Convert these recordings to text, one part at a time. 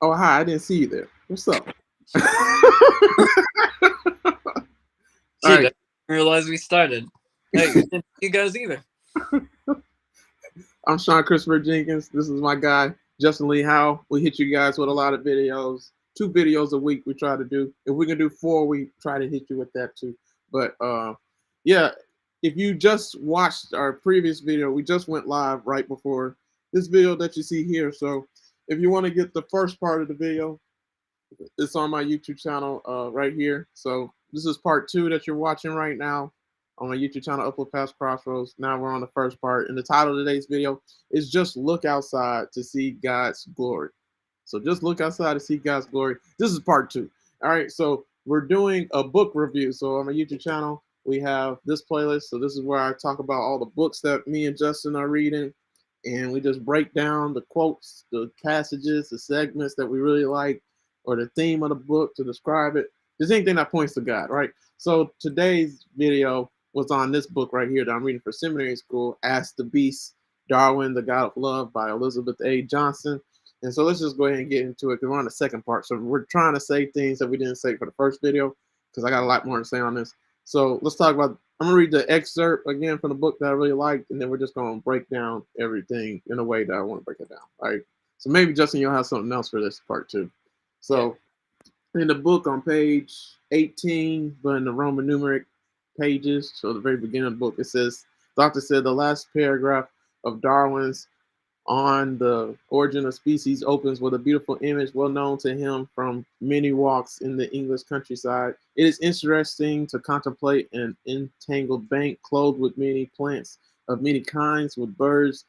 Oh, hi, I didn't see you there. What's up? All Shit, I right. didn't realize we started. Hey, didn't see you guys either. I'm Sean Christopher Jenkins. This is my guy, Justin Lee Howell. We hit you guys with a lot of videos. 2 videos a week we try to do. If we can do 4, we try to hit you with that too. But yeah, if you just watched our previous video, we just went live right before this video that you see here. So if you want to get the first part of the video, it's on my YouTube channel right here. So this is part 2 that you're watching right now on my YouTube channel, Uplift past Crossroads. Now we're on the first part. And the title of today's video is just look outside to see God's glory. So just look outside to see God's glory. This is part 2. All right, so we're doing a book review. So on my YouTube channel, we have this playlist. So this is where I talk about all the books that me and Justin are reading. And we just break down the quotes, the passages, the segments that we really like, or the theme of the book to describe it. Just anything that points to God, right? So today's video was on this book right here that I'm reading for seminary school, Ask the Beast, Darwin, the God of Love by Elizabeth A. Johnson. And so let's just go ahead and get into it because we're on the second part. So we're trying to say things that we didn't say for the first video because I got a lot more to say on this. So let's talk about, I'm going to read the excerpt again from the book that I really liked, and then we're just going to break down everything in a way that I want to break it down. All right. So maybe, Justin, you'll have something else for this part too. Yeah. So in the book on page 18, but in the Roman numeric pages, so the very beginning of the book, it says, Doctor said the last paragraph of Darwin's On the Origin of Species opens with a beautiful image well known to him from many walks in the English countryside. It is interesting to contemplate an entangled bank clothed with many plants of many kinds, with birds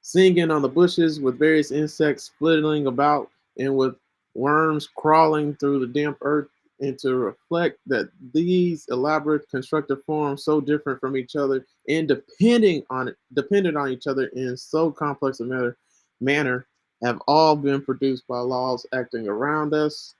singing on the bushes, with various insects flitting about, and with worms crawling through the damp earth, and to reflect that these elaborate constructive forms, so different from each other and dependent on each other in so complex a manner, have all been produced by laws acting around us.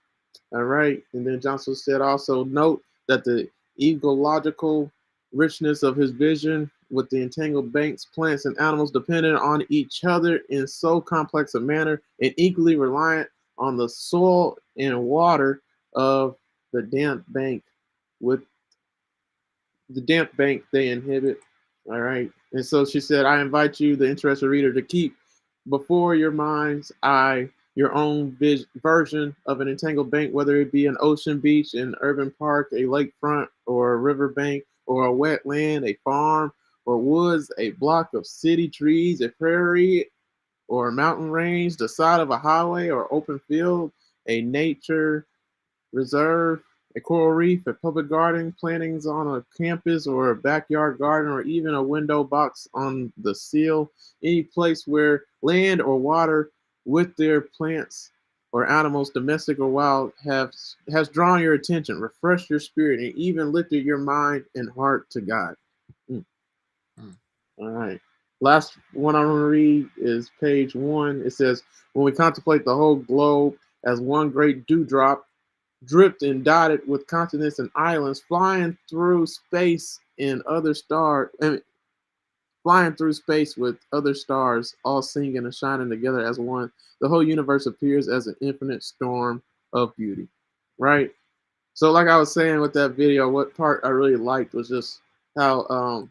All right. And then Johnson said also note that the ecological richness of his vision with the entangled banks, plants, and animals dependent on each other in so complex a manner and equally reliant on the soil and water of the damp bank with the damp bank they inhibit. All right. And so she said, I invite you, the interested reader, to keep before your mind's eye your own version of an entangled bank, whether it be an ocean beach, an urban park, a lakefront, or a riverbank, or a wetland, a farm, or woods, a block of city trees, a prairie, or a mountain range, the side of a highway or open field, a nature reserve, a coral reef, a public garden, plantings on a campus or a backyard garden, or even a window box on the sill, any place where land or water with their plants or animals, domestic or wild, has drawn your attention, refreshed your spirit, and even lifted your mind and heart to God. Mm. Hmm. All right. Last one I'm going to read is page 1. It says, when we contemplate the whole globe as one great dewdrop, dripped and dotted with continents and islands, flying through space with other stars, all singing and shining together as one. The whole universe appears as an infinite storm of beauty. Right? So, like I was saying with that video, what part I really liked was just how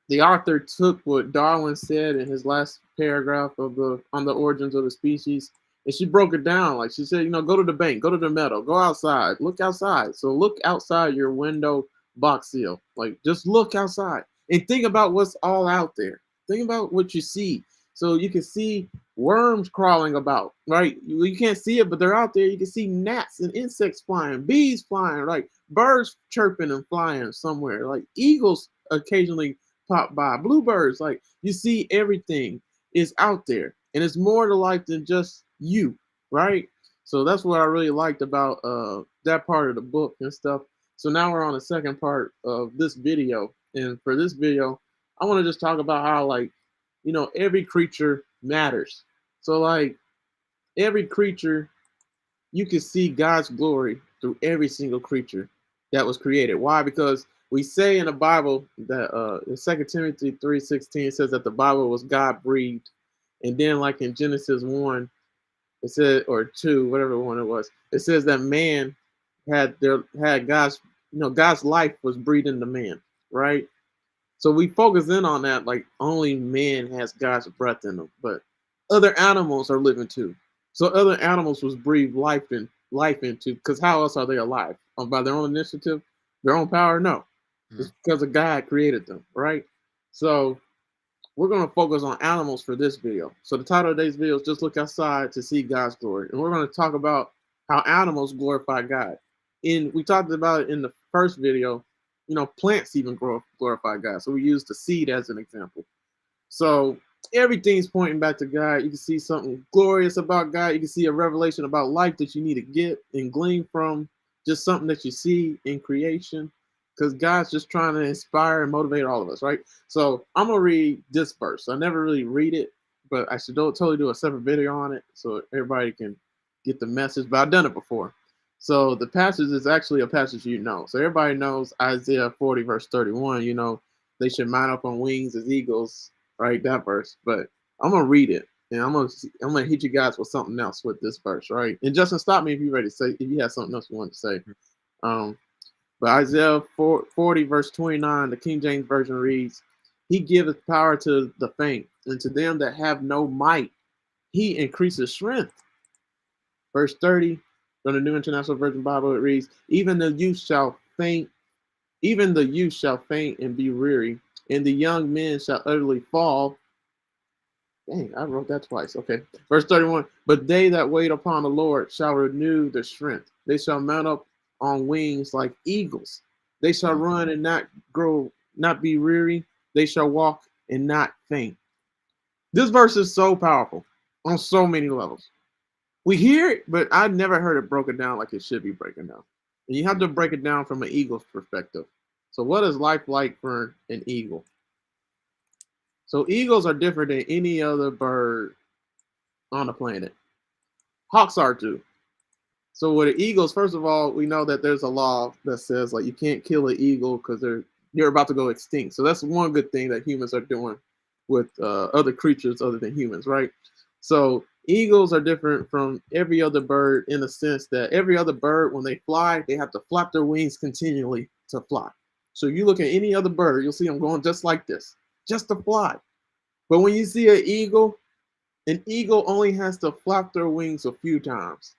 the author took what Darwin said in his last paragraph of the on the origins of the species, and she broke it down. Like she said, go to the bank, go to the meadow, go outside, look outside. So look outside your window box seal. Like just look outside and think about what's all out there. Think about what you see. So you can see worms crawling about, right? You can't see it, but they're out there. You can see gnats and insects flying, bees flying, like birds chirping and flying somewhere, like eagles occasionally pop by. Bluebirds, like you see everything is out there. And it's more to life than just you, right? So that's what I really liked about that part of the book and stuff. So now we're on the second part of this video. And for this video, I want to just talk about how every creature matters. So like every creature, you can see God's glory through every single creature that was created. Why? Because we say in the Bible that in 2 Timothy 3:16 says that the Bible was God breathed. And then like in Genesis 1, It said, or 2, whatever one it was. It says that man had God's, God's life was breathed into man, right? So we focus in on that, like only man has God's breath in them, but other animals are living too. So other animals was breathed life into, because how else are they alive? By their own initiative, their own power? No, it's because of God created them, right? So we're going to focus on animals for this video. So the title of today's video is Just Look Outside to See God's Glory. And we're going to talk about how animals glorify God. We talked about it in the first video, plants even glorify God. So we used the seed as an example. So everything's pointing back to God. You can see something glorious about God. You can see a revelation about life that you need to get and glean from just something that you see in creation, because God's just trying to inspire and motivate all of us, right? So I'm going to read this verse. I never really read it, but I should totally do a separate video on it so everybody can get the message, but I've done it before. So the passage is actually a passage So everybody knows Isaiah 40 verse 31, they should mount up on wings as eagles, right? That verse. But I'm going to read it, and I'm gonna hit you guys with something else with this verse, right? And Justin, stop me if you're ready to say, if you have something else you want to say. But Isaiah 40 verse 29, the King James Version reads, He giveth power to the faint, and to them that have no might, He increases strength. Verse 30, from the New International Version Bible, it reads, Even the youth shall faint and be weary, and the young men shall utterly fall. Dang, I wrote that twice. Okay. Verse 31, But they that wait upon the Lord shall renew their strength. They shall mount up on wings like eagles. They shall run and not be weary. They shall walk and not faint. This verse is so powerful on so many levels. We hear it, but I've never heard it broken down like it should be broken down. And you have to break it down from an eagle's perspective. So what is life like for an eagle? So eagles are different than any other bird on the planet. Hawks are too. So with the eagles, first of all, we know that there's a law that says like you can't kill an eagle because they're about to go extinct. So that's one good thing that humans are doing with other creatures other than humans, right? So eagles are different from every other bird in the sense that every other bird, when they fly, they have to flap their wings continually to fly. So you look at any other bird, you'll see them going just like this, just to fly. But when you see an eagle only has to flap their wings a few times,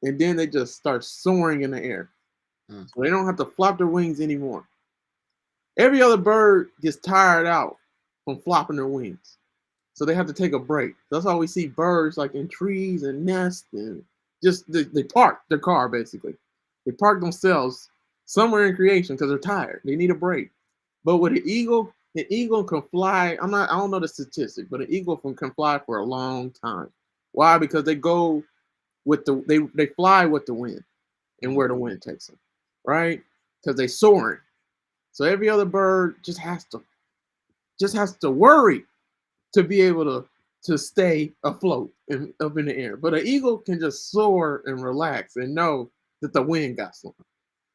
and then they just start soaring in the air. So they don't have to flap their wings anymore. Every other bird gets tired out from flopping their wings, so they have to take a break. That's why we see birds like in trees and nests, and just they park their car basically. They park themselves somewhere in creation because they're tired. They need a break. But with an eagle can fly. I don't know the statistic, but an eagle can fly for a long time. Why? Because they go with they fly with the wind and where the wind takes them, right? Because they soaring. So every other bird just has to worry to be able to stay afloat and up in the air. But an eagle can just soar and relax and know that the wind got some.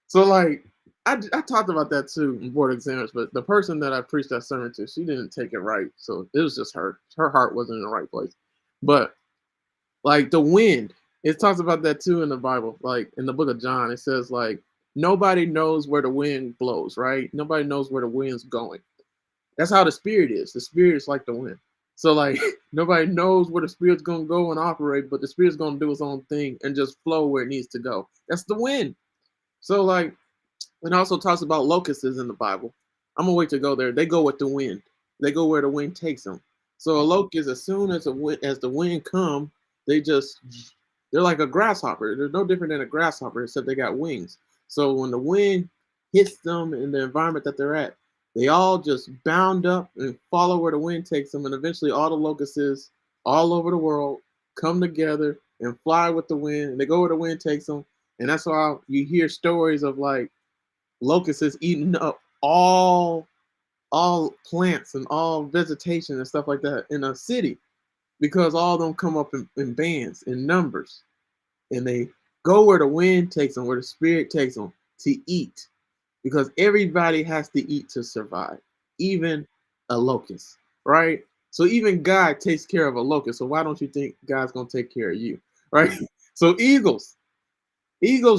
So like I talked about that too in board exams, but the person that I preached that sermon to, she didn't take it right. So it was just her. Her heart wasn't in the right place. But like the wind, it talks about that too in the Bible. Like in the book of John, it says like nobody knows where the wind blows, right? Nobody knows where the wind's going. That's how the spirit is. The spirit is like the wind. So like nobody knows where the spirit's gonna go and operate, but the spirit's gonna do its own thing and just flow where it needs to go. That's the wind. So like it also talks about locusts in the Bible. I'm gonna wait to go there. They go with the wind. They go where the wind takes them. So a locust, as soon as the wind come, they're like a grasshopper. They're no different than a grasshopper, except they got wings. So when the wind hits them in the environment that they're at, they all just bound up and follow where the wind takes them, and eventually all the locusts all over the world come together and fly with the wind, and they go where the wind takes them. And that's why you hear stories of like locusts eating up all plants and all vegetation and stuff like that in a city, because all of them come up in bands, in numbers, and they go where the wind takes them, where the spirit takes them to eat, because everybody has to eat to survive, even a locust, right? So even God takes care of a locust. So why don't you think God's gonna take care of you? right? So eagles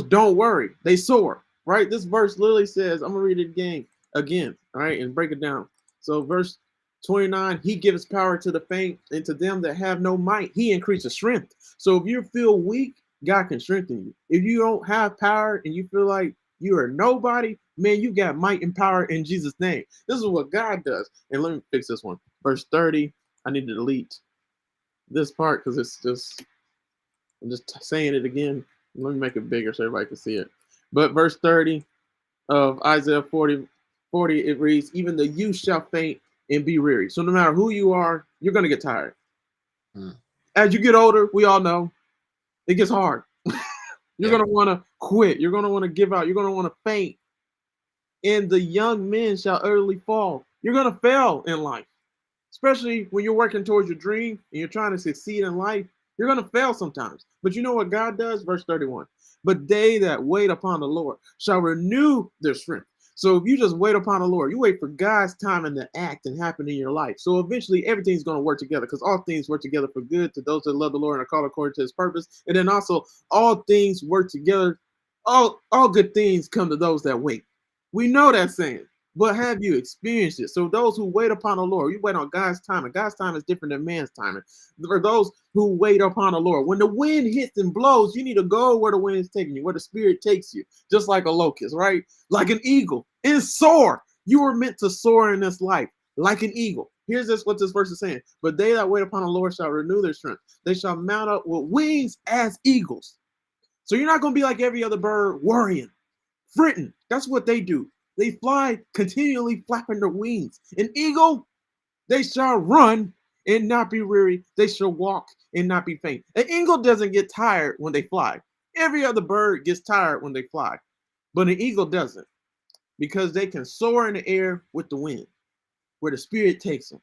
don't worry, they soar, right? This verse literally says, I'm gonna read it again, all right, and break it down. So verse 29, he gives power to the faint, and to them that have no might, he increases strength. So if you feel weak, God can strengthen you. If you don't have power and you feel like you are nobody, man, you got might and power in Jesus' name. This is what God does. And let me fix this one. Verse 30, I need to delete this part because I'm just saying it again. Let me make it bigger so everybody can see it. But verse 30 of Isaiah 40, it reads, even the youth shall faint and be weary. So no matter who you are, you're going to get tired. As you get older, we all know it gets hard. You're going to want to quit. You're going to want to give out. You're going to want to faint. And the young men shall utterly fall. You're going to fail in life, especially when you're working towards your dream and you're trying to succeed in life. You're going to fail sometimes. But you know what God does? Verse 31. But they that wait upon the Lord shall renew their strength. So if you just wait upon the Lord, you wait for God's time and to act and happen in your life. So eventually everything's going to work together, because all things work together for good to those that love the Lord and are called according to his purpose. And then also all things work together. All good things come to those that wait. We know that saying. But have you experienced it? So those who wait upon the Lord, you wait on God's time, and God's time is different than man's timing. For those who wait upon the Lord, when the wind hits and blows, you need to go where the wind is taking you, where the Spirit takes you, just like a locust, right? Like an eagle, and soar. You were meant to soar in this life, like an eagle. Here's what this verse is saying. But they that wait upon the Lord shall renew their strength. They shall mount up with wings as eagles. So you're not going to be like every other bird, worrying, fretting. That's what they do. They fly continually flapping their wings. An eagle, they shall run and not be weary. They shall walk and not be faint. An eagle doesn't get tired when they fly. Every other bird gets tired when they fly. But an eagle doesn't, because they can soar in the air with the wind, where the Spirit takes them.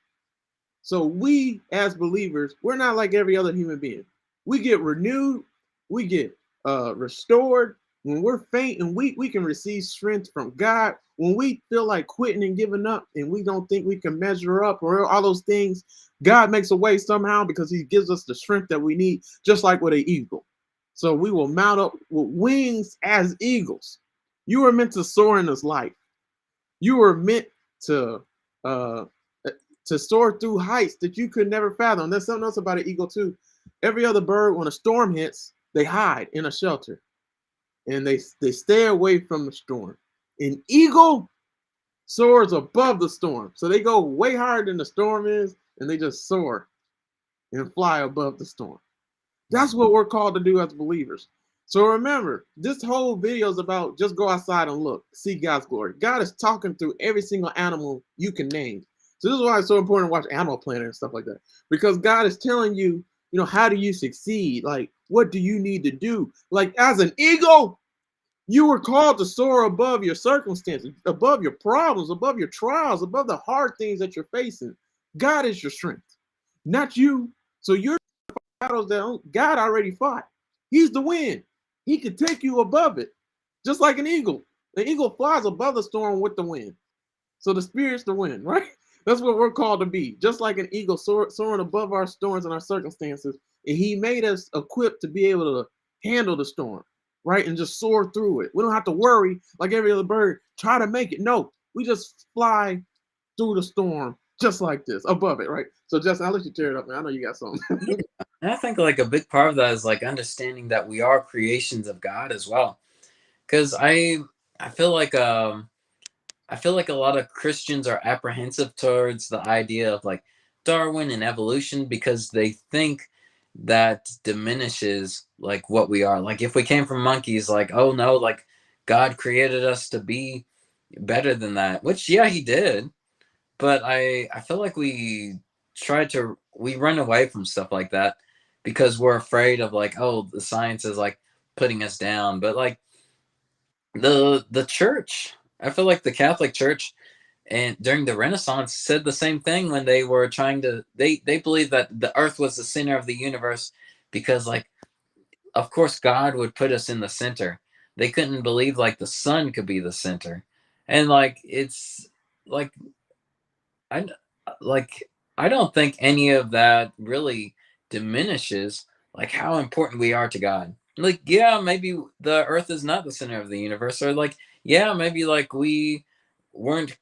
So we, as believers, we're not like every other human being. We get renewed. We get restored. When we're faint and weak, we can receive strength from God. When we feel like quitting and giving up and we don't think we can measure up or all those things, God makes a way somehow, because he gives us the strength that we need, just like with an eagle. So we will mount up with wings as eagles. You were meant to soar in this life. You were meant to uh, soar through heights that you could never fathom. There's something else about an eagle too. Every other bird, when a storm hits, they hide in a shelter and they stay away from the storm. An eagle soars above the storm. So they go way higher than the storm is, and they just soar and fly above the storm. That's what we're called to do as believers. So remember, this whole video is about just go outside and look, see God's glory. God is talking through every single animal you can name. So this is why it's so important to watch Animal Planet and stuff like that, because God is telling you, how do you succeed? Like, what do you need to do? Like, as an eagle, you were called to soar above your circumstances, above your problems, above your trials, above the hard things that you're facing. God is your strength, not you. So you're battles that God already fought. He's the wind. He could take you above it, just like an eagle. The eagle flies above the storm with the wind. So the Spirit's the wind, right? That's what we're called to be, just like an eagle soaring above our storms and our circumstances. And he made us equipped to be able to handle the storm, right? And just soar through it. We don't have to worry like every other bird, try to make it. No, we just fly through the storm just like this, above it, right? So Justin, I'll let you tear it up, man. I know you got something. Yeah. And I think like a big part of that is like understanding that we are creations of God as well. Because I feel like I feel like a lot of Christians are apprehensive towards the idea of like Darwin and evolution, because they think that diminishes like what we are. Like if we came from monkeys, like, oh no, like God created us to be better than that, which yeah, he did. But I feel like we run away from stuff like that because we're afraid of like, oh, the science is like putting us down. But like the church, I feel like the Catholic Church and during the Renaissance said the same thing when they were trying to they believed that the earth was the center of the universe, because like of course God would put us in the center. They couldn't believe like the sun could be the center. And like it's like I like I don't think any of that really diminishes like how important we are to God. Like, yeah, maybe the earth is not the center of the universe, or like, yeah, maybe like we weren't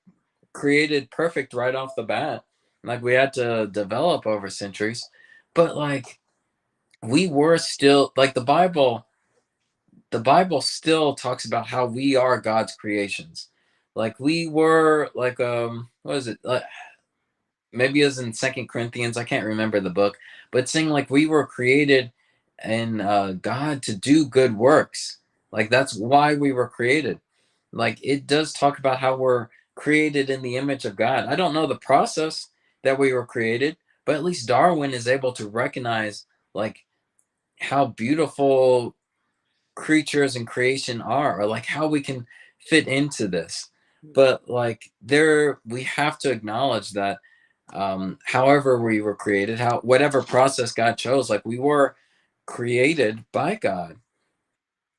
created perfect right off the bat. Like we had to develop over centuries. But like we were still like the Bible still talks about how we are God's creations. Like we were like what is it? Maybe it was in Second Corinthians. I can't remember the book, but saying like we were created in God to do good works. Like that's why we were created. Like it does talk about how we're created in the image of God. I don't know the process that we were created, but at least Darwin is able to recognize like how beautiful creatures and creation are, or like how we can fit into this. But like there we have to acknowledge that however we were created, how whatever process God chose, like we were created by God.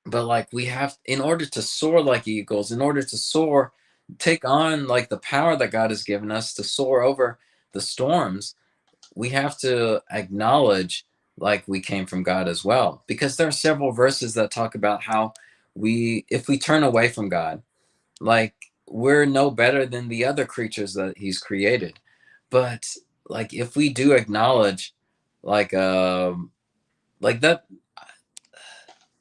But like we have, in order to soar like eagles, in order to soar, take on like the power that God has given us to soar over the storms, we have to acknowledge like we came from God as well, because there are several verses that talk about how we, if we turn away from God, like we're no better than the other creatures that he's created. But like if we do acknowledge like like that,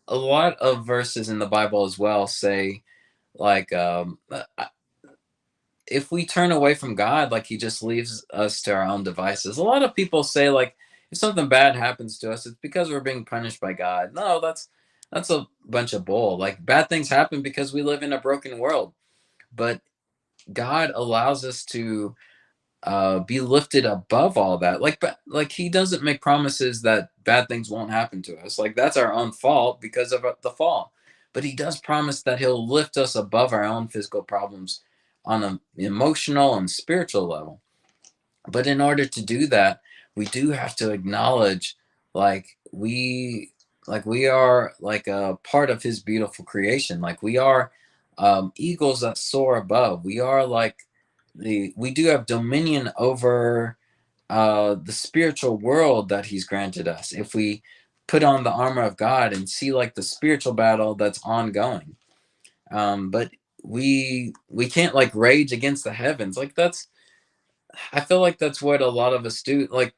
a lot of verses in the Bible as well say like if we turn away from God, like he just leaves us to our own devices. A lot of people say like if something bad happens to us, it's because we're being punished by God. No, that's a bunch of bull. Like bad things happen because we live in a broken world. But God allows us to be lifted above all that. Like he doesn't make promises that bad things won't happen to us. Like that's our own fault because of the fall. But he does promise that he'll lift us above our own physical problems on an emotional and spiritual level. But in order to do that, we do have to acknowledge like we are like a part of his beautiful creation. Like we are eagles that soar above. We are like we do have dominion over the spiritual world that he's granted us if we put on the armor of God and see like the spiritual battle that's ongoing. But we can't like rage against the heavens. Like that's, I feel like that's what a lot of us do. Like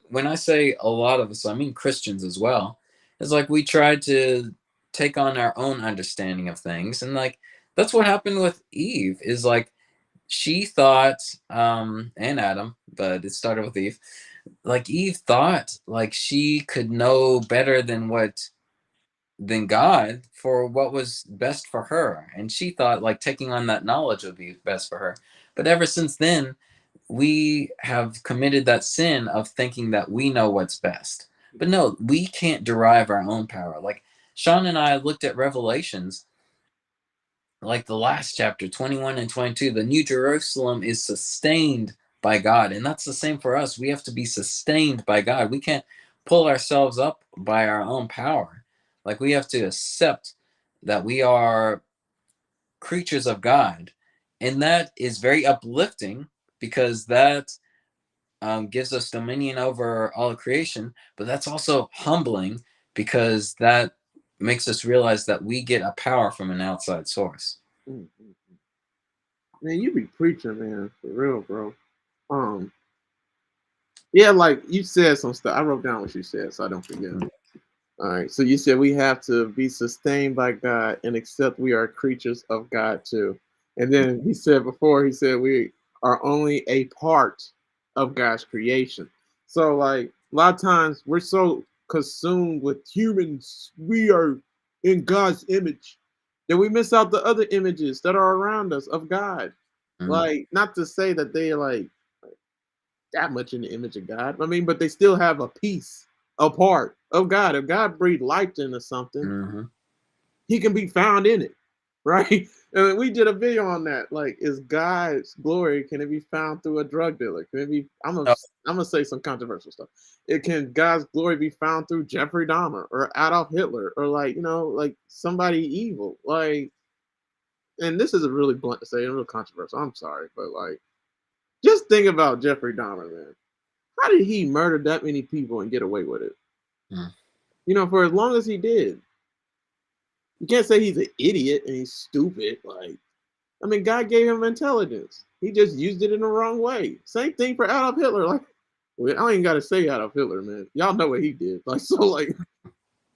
when I say a lot of us, I mean Christians as well. It's like we try to take on our own understanding of things, and like that's what happened with Eve. Is like she thought, and Adam, but it started with Eve. Like Eve thought like she could know better than God for what was best for her, and she thought like taking on that knowledge would be best for her. But ever since then, we have committed that sin of thinking that we know what's best. But no, we can't derive our own power. Like Sean and I looked at Revelations, like the last chapter 21 and 22. The New Jerusalem is sustained by God, and that's the same for us. We have to be sustained by God. We can't pull ourselves up by our own power. Like we have to accept that we are creatures of God, and that is very uplifting because that gives us dominion over all of creation. But that's also humbling because that makes us realize that we get a power from an outside source. Mm-hmm. Man, you be preaching, man, for real, bro. Um, yeah, like you said some stuff. I wrote down what you said, so I don't forget. All right. So you said we have to be sustained by God and accept we are creatures of God too. And then he said before, he said we are only a part of God's creation. So like a lot of times we're so consumed with humans, we are in God's image, that we miss out the other images that are around us of God. Mm-hmm. Like not to say that they are like that much in the image of God. I mean, but they still have a piece, a part of God. If God breathed life into something, Mm-hmm. He can be found in it, right? And we did a video on that. Like, is God's glory, can it be found through a drug dealer? Can it be? Oh, I'm gonna say some controversial stuff. It can God's glory be found through Jeffrey Dahmer or Adolf Hitler or like like somebody evil, like. And this is a really blunt to say and real controversial. I'm sorry, but like, just think about Jeffrey Dahmer, man. How did he murder that many people and get away with it? mm. For as long as he did. You can't say he's an idiot and he's stupid. Like, I mean, God gave him intelligence. He just used it in the wrong way. Same thing for Adolf Hitler. Like, well, I ain't got to say Adolf Hitler, man. Y'all know what he did. Like, so, like,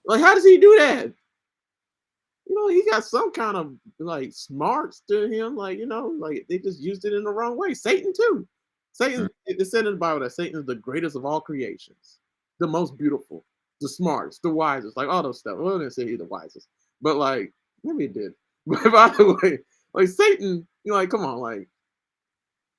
how does he do that? He got some kind of like smarts to him. Like, like they just used it in the wrong way. Satan too. Satan. It said in the Bible that Satan is the greatest of all creations, the most beautiful, the smartest, the wisest, like all those stuff. Well, I didn't say he's the wisest, but like maybe it did. But by the way, like Satan, like come on, like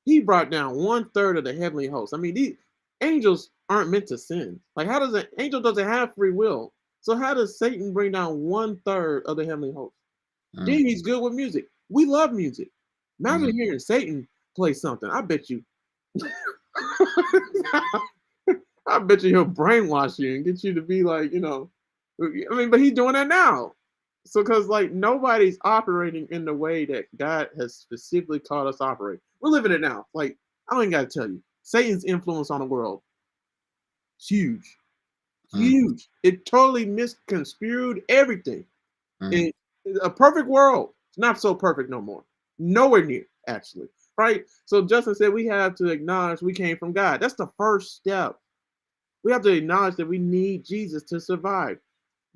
he brought down 1/3 of the heavenly host. I mean, these angels aren't meant to sin. Like, how does an angel doesn't have free will? So how does Satan bring down 1/3 of the heavenly host? Then he's good with music. We love music. Imagine hearing Satan play something. I bet you. I bet you he'll brainwash you and get you to be like, I mean, but he's doing that now. So, because like nobody's operating in the way that God has specifically taught us to operate. We're living it now. Like, I don't even got to tell you, Satan's influence on the world is huge. Huge. It totally misconstrued everything. In a perfect world, it's not so perfect no more. Nowhere near, actually. Right? So Justin said we have to acknowledge we came from God. That's the first step. We have to acknowledge that we need Jesus to survive.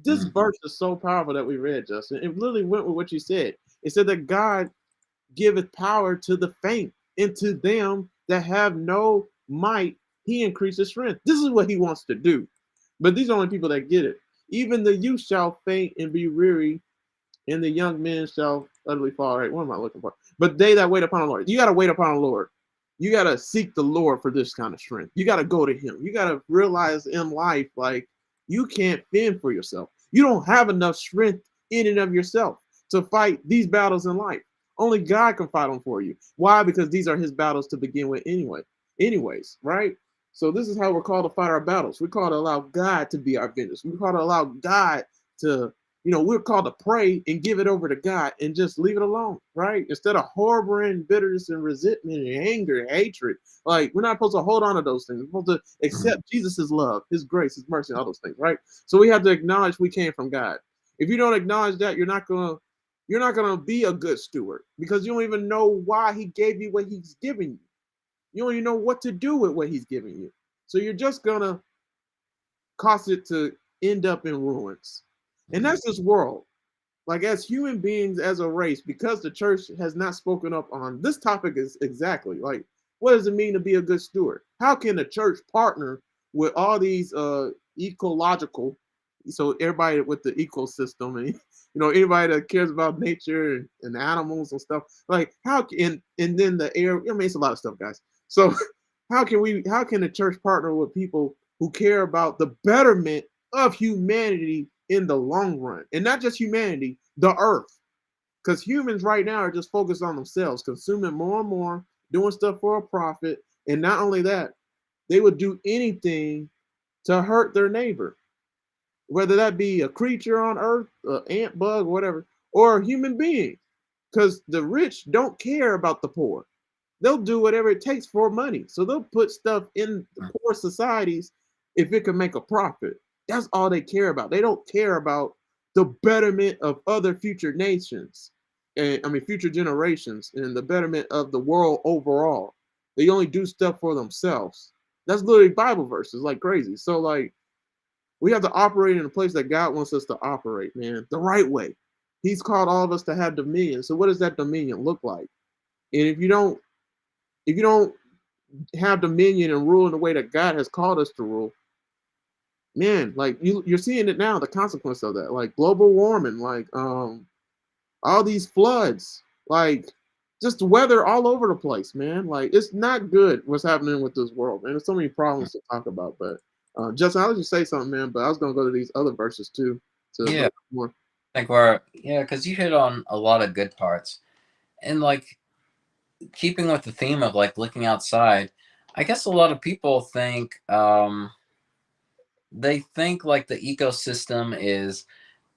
This verse is so powerful that we read, Justin. It literally went with what you said. It said that God giveth power to the faint, and to them that have no might, he increases strength. This is what he wants to do. But these are only people that get it. Even the youth shall faint and be weary, and the young men shall utterly fall. Right? What am I looking for? But they that wait upon the Lord, you got to wait upon the Lord. You got to seek the Lord for this kind of strength. You got to go to him. You got to realize in life, like, you can't fend for yourself. You don't have enough strength in and of yourself to fight these battles in life. Only God can fight them for you. Why? Because these are his battles to begin with anyway. Anyways, right? So this is how we're called to fight our battles. We're called to allow God to be our vengeance. We're called to allow God to, we're called to pray and give it over to God and just leave it alone, right? Instead of harboring bitterness and resentment and anger and hatred. Like, we're not supposed to hold on to those things. We're supposed to accept Jesus' love, his grace, his mercy, and all those things, right? So we have to acknowledge we came from God. If you don't acknowledge that, you're not gonna be a good steward, because you don't even know why he gave you what he's giving you. You don't even know what to do with what he's giving you. So you're just gonna cause it to end up in ruins. And that's this world. Like, as human beings, as a race, because the church has not spoken up on this topic, is exactly like, what does it mean to be a good steward? How can the church partner with all these ecological, so everybody with the ecosystem, and anybody that cares about nature and animals and stuff, like how can, and then the air, I mean, it's a lot of stuff, guys. So how can the church partner with people who care about the betterment of humanity in the long run, and not just humanity, the earth? Because humans right now are just focused on themselves, consuming more and more, doing stuff for a profit. And not only that, they would do anything to hurt their neighbor, whether that be a creature on earth, an ant, bug, whatever, or a human being. Because the rich don't care about the poor. They'll do whatever it takes for money. So they'll put stuff in the poor societies if it can make a profit. That's all they care about. They don't care about the betterment of other future nations, and I mean future generations, and the betterment of the world overall. They only do stuff for themselves. That's literally Bible verses, like crazy. So like, we have to operate in a place that God wants us to operate, man, the right way. He's called all of us to have dominion. So what does that dominion look like? And if you don't have dominion and rule in the way that God has called us to rule, man, like you're seeing it now, the consequence of that, like global warming, like all these floods, like just weather all over the place, man. Like, it's not good what's happening with this world, man. There's so many problems to talk about. But Justin, I'll just say something, man. But I was gonna go to these other verses too to Yeah, more. I think because you hit on a lot of good parts, and like keeping with the theme of like looking outside. I guess a lot of people think they think like the ecosystem is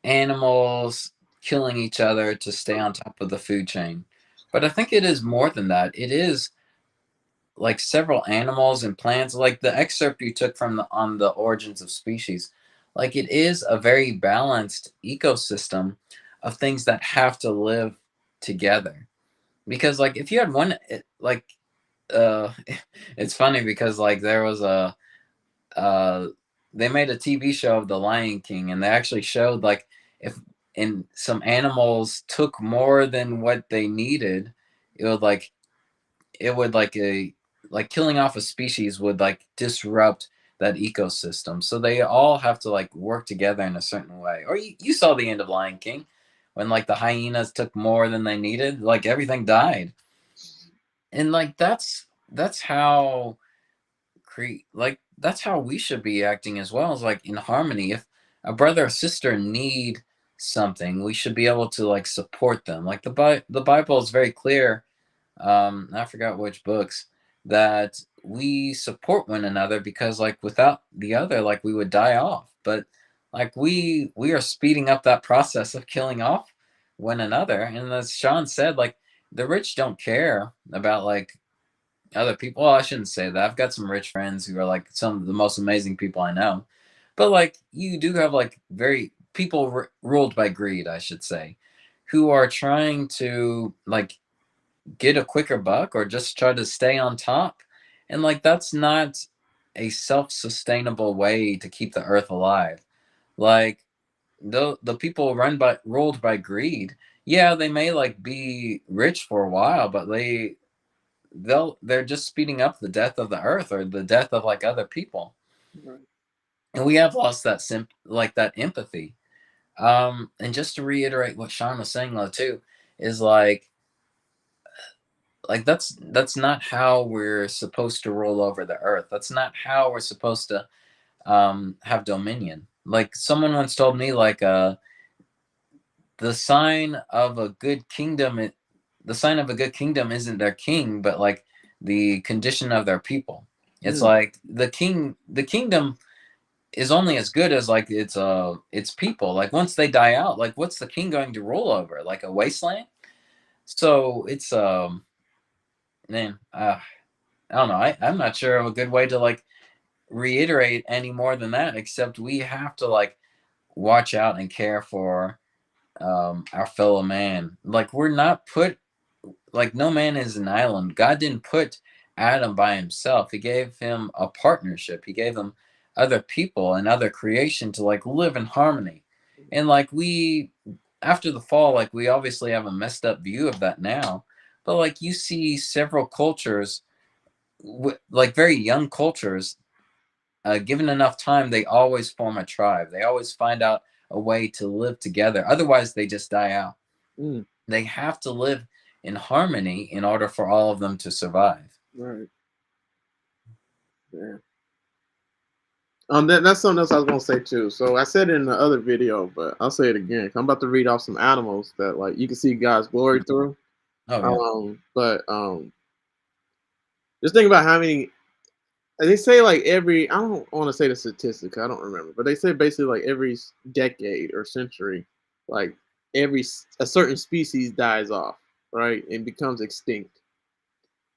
animals killing each other to stay on top of the food chain. But I think it is more than that. It is like several animals and plants, like the excerpt you took from on the origins of species. like it is a very balanced ecosystem of things that have to live together. Because like if you had one like uh it's funny because like there was a uh they made a TV show of the Lion King, and they actually showed like if in some animals took more than what they needed, it would like it would like a like killing off a species would like disrupt that ecosystem. So they all have to like work together in a certain way. Or you saw the end of Lion King when like the hyenas took more than they needed, like everything died. And like that's how create like that's how we should be acting as well, as like in harmony. If a brother or sister need something, we should be able to like support them. Like the Bible is very clear, I forgot which books, that we support one another, because like without the other, like we would die off. But like we are speeding up that process of killing off one another. And as Sean said, like the rich don't care about like other people. Well, I shouldn't say that. I've got some rich friends who are like some of the most amazing people I know. But like you do have like very people ruled by greed, I should say, who are trying to like get a quicker buck or just try to stay on top. And like that's not a self-sustainable way to keep the earth alive. Like the people ruled by greed, yeah, they may like be rich for a while, but they're just speeding up the death of the earth or the death of like other people. Right. And we have lost that like that empathy. And just to reiterate what Sean was saying though too, is like that's not how we're supposed to roll over the earth. That's not how we're supposed to have dominion. Like someone once told me, like the sign of a good kingdom, the sign of a good kingdom isn't their king, but like the condition of their people. It's Mm. like the kingdom is only as good as like its people. Like once they die out, like what's the king going to rule over? Like a wasteland? So it's man, I don't know. I'm not sure of a good way to like reiterate any more than that, except we have to like watch out and care for our fellow man. Like we're not put, like no man is an island. God didn't put Adam by himself. He gave him a partnership. He gave him other people and other creation to like live in harmony. And like we, after the fall, like we obviously have a messed up view of that now. But like you see several cultures, like very young cultures, given enough time, they always form a tribe. They always find out a way to live together. Otherwise, they just die out. Mm. They have to live in harmony in order for all of them to survive. Right. Yeah. That's something else I was gonna say too. So I said it in the other video, but I'll say it again. I'm about to read off some animals that like you can see God's glory through. Oh yeah. But just think about how many they say like every I don't want to say the statistic, I don't remember, but they say basically like every decade or century, like a certain species dies off, right, and becomes extinct.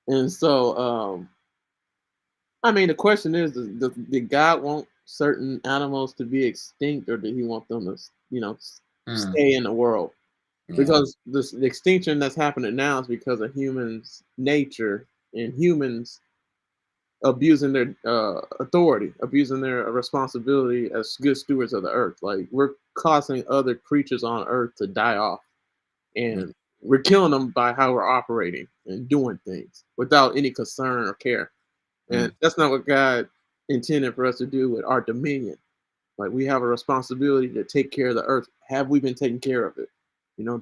And so I mean, the question is, did God want certain animals to be extinct, or did He want them to, Mm, stay in the world? yeah. Because the extinction that's happening now is because of humans' nature and humans abusing their authority, abusing their responsibility as good stewards of the earth. Like we're causing other creatures on earth to die off, Yeah. and we're killing them by how we're operating and doing things without any concern or care. And Mm, that's not what God intended for us to do with our dominion. Like we have a responsibility to take care of the earth. Have we been taking care of it?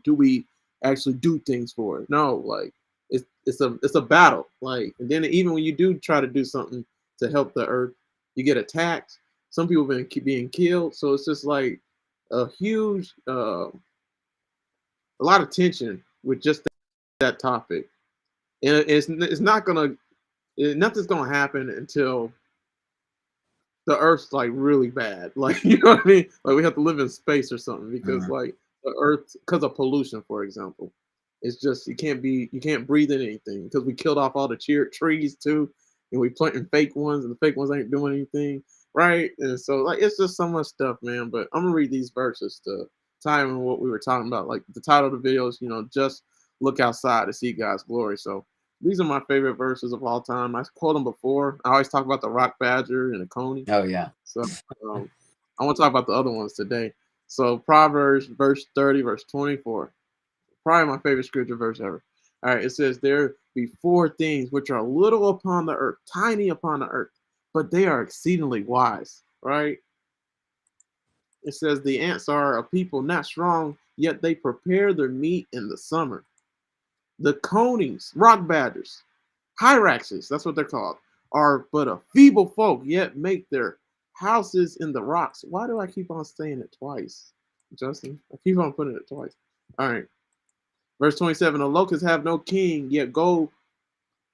Do we actually do things for it? No, like it's a battle. Like, and then even when you do try to do something to help the earth, you get attacked. Some people have been being killed. So it's just like a huge, a lot of tension with just that topic. And it's not gonna, nothing's gonna happen until the Earth's like really bad. Like you know what I mean? Like we have to live in space or something because mm, like the Earth, because of pollution, for example, it's just you can't breathe in anything because we killed off all the trees too, and we planting fake ones, and the fake ones ain't doing anything. right? And so like it's just so much stuff, man. But I'm gonna read these verses to tie in what we were talking about. Like the title of the video is, just look outside to see God's glory. So these are my favorite verses of all time. I quote them before. I always talk about the rock badger and the coney. Oh yeah. So um, I want to talk about the other ones today. So Proverbs verse 30, verse 24. Probably my favorite scripture verse ever. All right, it says, "There be four things which are little upon the earth, tiny upon the earth, but they are exceedingly wise." Right? It says, "The ants are a people not strong, yet they prepare their meat in the summer. The conies, rock badgers, hyraxes, that's what they're called, are but a feeble folk, yet make their houses in the rocks." Why do I keep on saying it twice, Justin? I keep on putting it twice. All right. Verse 27, "The locusts have no king,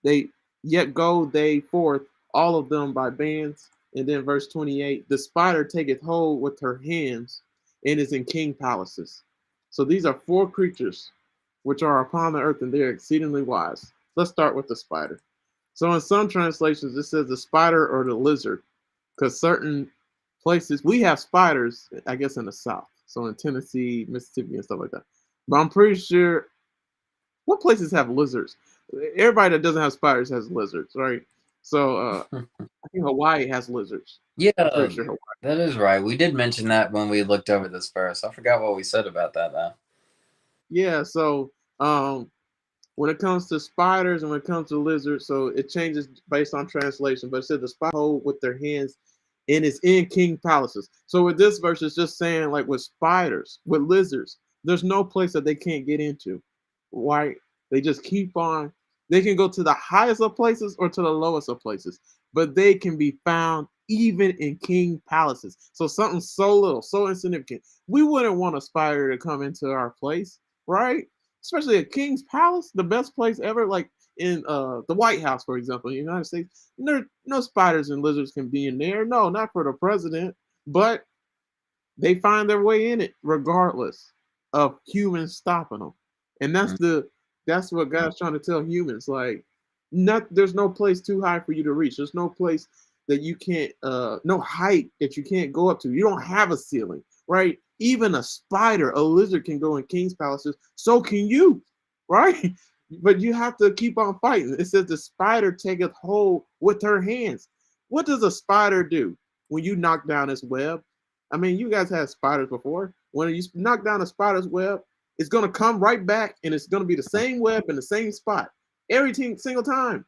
they yet go they forth, all of them by bands." And then verse 28, "The spider taketh hold with her hands, and is in king palaces." So these are four creatures which are upon the earth, and they are exceedingly wise. Let's start with the spider. So in some translations, it says the spider or the lizard, because certain places we have spiders, I guess, in the South. So in Tennessee, Mississippi, and stuff like that. But I'm pretty sure, what places have lizards? Everybody that doesn't have spiders has lizards, right? So I think Hawaii has lizards. I'm Yeah, pretty sure Hawaii. that is right. We did mention that when we looked over this first. I forgot what we said about that though. Yeah. So when it comes to spiders and when it comes to lizards, so it changes based on translation. But it said the spider hold with their hands and is in king palaces. So with this verse, it's just saying like with spiders, with lizards, there's no place that they can't get into. Right? They just keep on. They can go to the highest of places or to the lowest of places, but they can be found even in king palaces. So something so little, so insignificant. We wouldn't want a spider to come into our place, right? Especially a king's palace, the best place ever, like in the White House, for example, in the United States. No spiders and lizards can be in there. No, not for the president. But they find their way in it regardless of humans stopping them. And that's what God's trying to tell humans. Like, there's no place too high for you to reach. There's no place that you can't no height that you can't go up to. You don't have a ceiling, right? Even a spider, a lizard can go in king's palaces. So can you, right? But you have to keep on fighting. It says the spider taketh hold with her hands. What does a spider do when you knock down its web? I mean, you guys had spiders before. When you knock down a spider's web, it's gonna come right back, and it's gonna be the same web in the same spot every single time,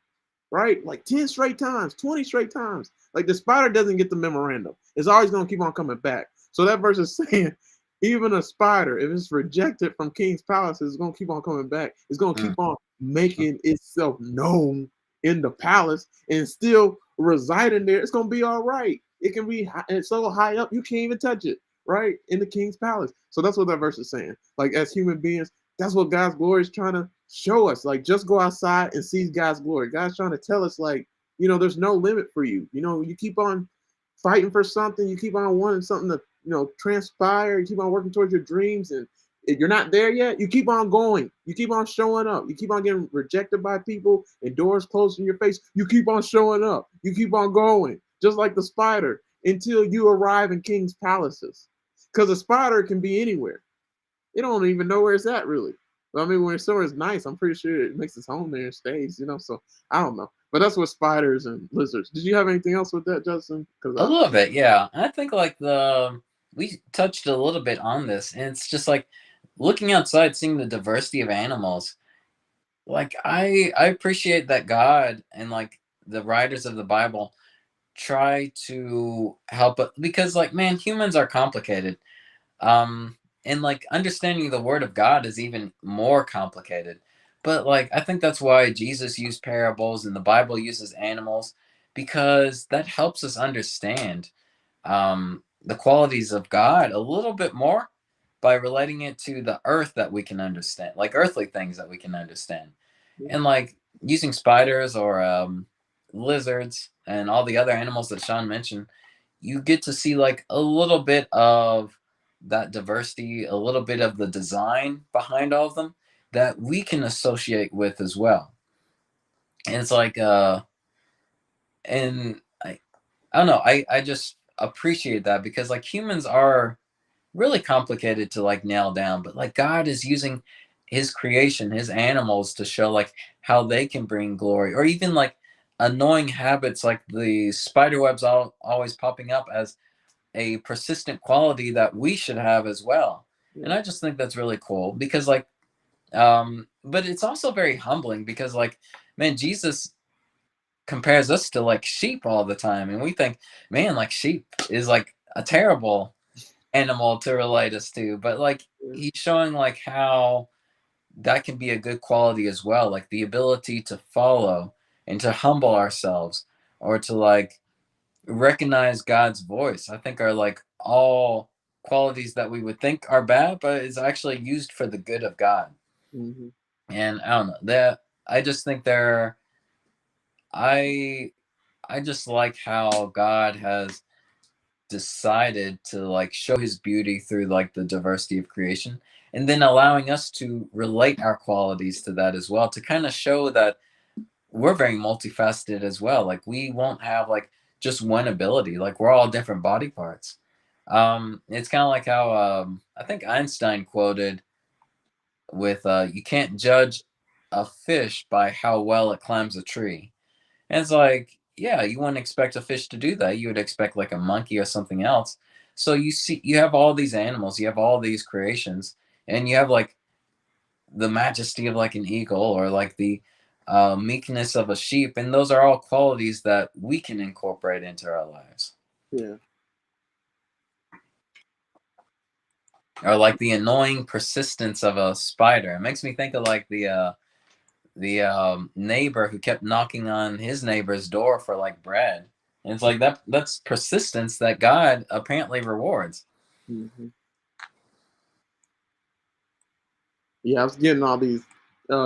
right? Like 10 straight times, 20 straight times. Like the spider doesn't get the memorandum. It's always gonna keep on coming back. So that verse is saying, even a spider, if it's rejected from King's palace, it's gonna keep on coming back. It's gonna keep on making itself known in the palace and still residing there. It's gonna be all right. It can be it's so high up you can't even touch it, right? In the king's palace. So that's what that verse is saying. Like as human beings, that's what God's glory is trying to show us. Like just go outside and see God's glory. God's trying to tell us, like, there's no limit for you. You keep on fighting for something, you keep on wanting something to, transpire, you keep on working towards your dreams, and if you're not there yet, you keep on going. You keep on showing up. You keep on getting rejected by people and doors closed in your face. You keep on showing up. You keep on going, just like the spider, until you arrive in king's palaces. Because a spider can be anywhere. It don't even know where it's at, really. But I mean, when somewhere is nice, I'm pretty sure it makes its home there and stays. So I don't know. But that's what spiders and lizards. Did you have anything else with that, Justin? Because A little bit, yeah. I think like we touched a little bit on this, and it's just like looking outside, seeing the diversity of animals. Like I appreciate that God and like the writers of the Bible try to help it because like man, humans are complicated. And like understanding the word of God is even more complicated. But like I think that's why Jesus used parables and the Bible uses animals because that helps us understand the qualities of God a little bit more by relating it to the earth that we can understand, like earthly things that we can understand. And like using spiders or lizards and all the other animals that Sean mentioned, you get to see like a little bit of that diversity, a little bit of the design behind all of them that we can associate with as well. And it's like, and I don't know, I just appreciate that, because like humans are really complicated to like nail down, but like God is using his creation, his animals, to show like how they can bring glory, or even like annoying habits like the spider webs always popping up as a persistent quality that we should have as well. And Yeah. I just think that's really cool, because like but it's also very humbling, because like, man, Jesus compares us to like sheep all the time, and we think, man, like sheep is like a terrible animal to relate us to, but like Yeah. he's showing like how that can be a good quality as well, like the ability to follow and to humble ourselves, or to like recognize God's voice. I think are like all qualities that we would think are bad, but it's actually used for the good of God. Mm-hmm. And I don't know that, I just think there, I I just like how God has decided to like show his beauty through like the diversity of creation, and then allowing us to relate our qualities to that as well, to kind of show that we're very multifaceted as well. Like we won't have like just one ability, like we're all different body parts. It's kind of like how I think Einstein quoted with you can't judge a fish by how well it climbs a tree. And it's like, yeah, you wouldn't expect a fish to do that. You would expect like a monkey or something else. So you see, you have all these animals, you have all these creations, and you have like the majesty of like an eagle, or like the meekness of a sheep. And those are all qualities that we can incorporate into our lives. Yeah. Or like the annoying persistence of a spider. It makes me think of like the neighbor who kept knocking on his neighbor's door for like bread. And it's like that's persistence that God apparently rewards. Mm-hmm. Yeah, I was getting all these, you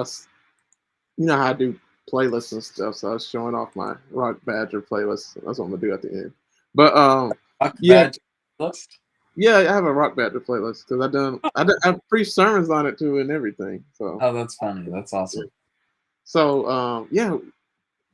know how I do playlists and stuff, so I was showing off my Rock Badger playlist. That's what I'm gonna do at the end. But Rock yeah, badge list. yeah, I have a Rock Badger playlist because I preach sermons on it too and everything. So Oh, that's funny. That's yeah. awesome. So yeah,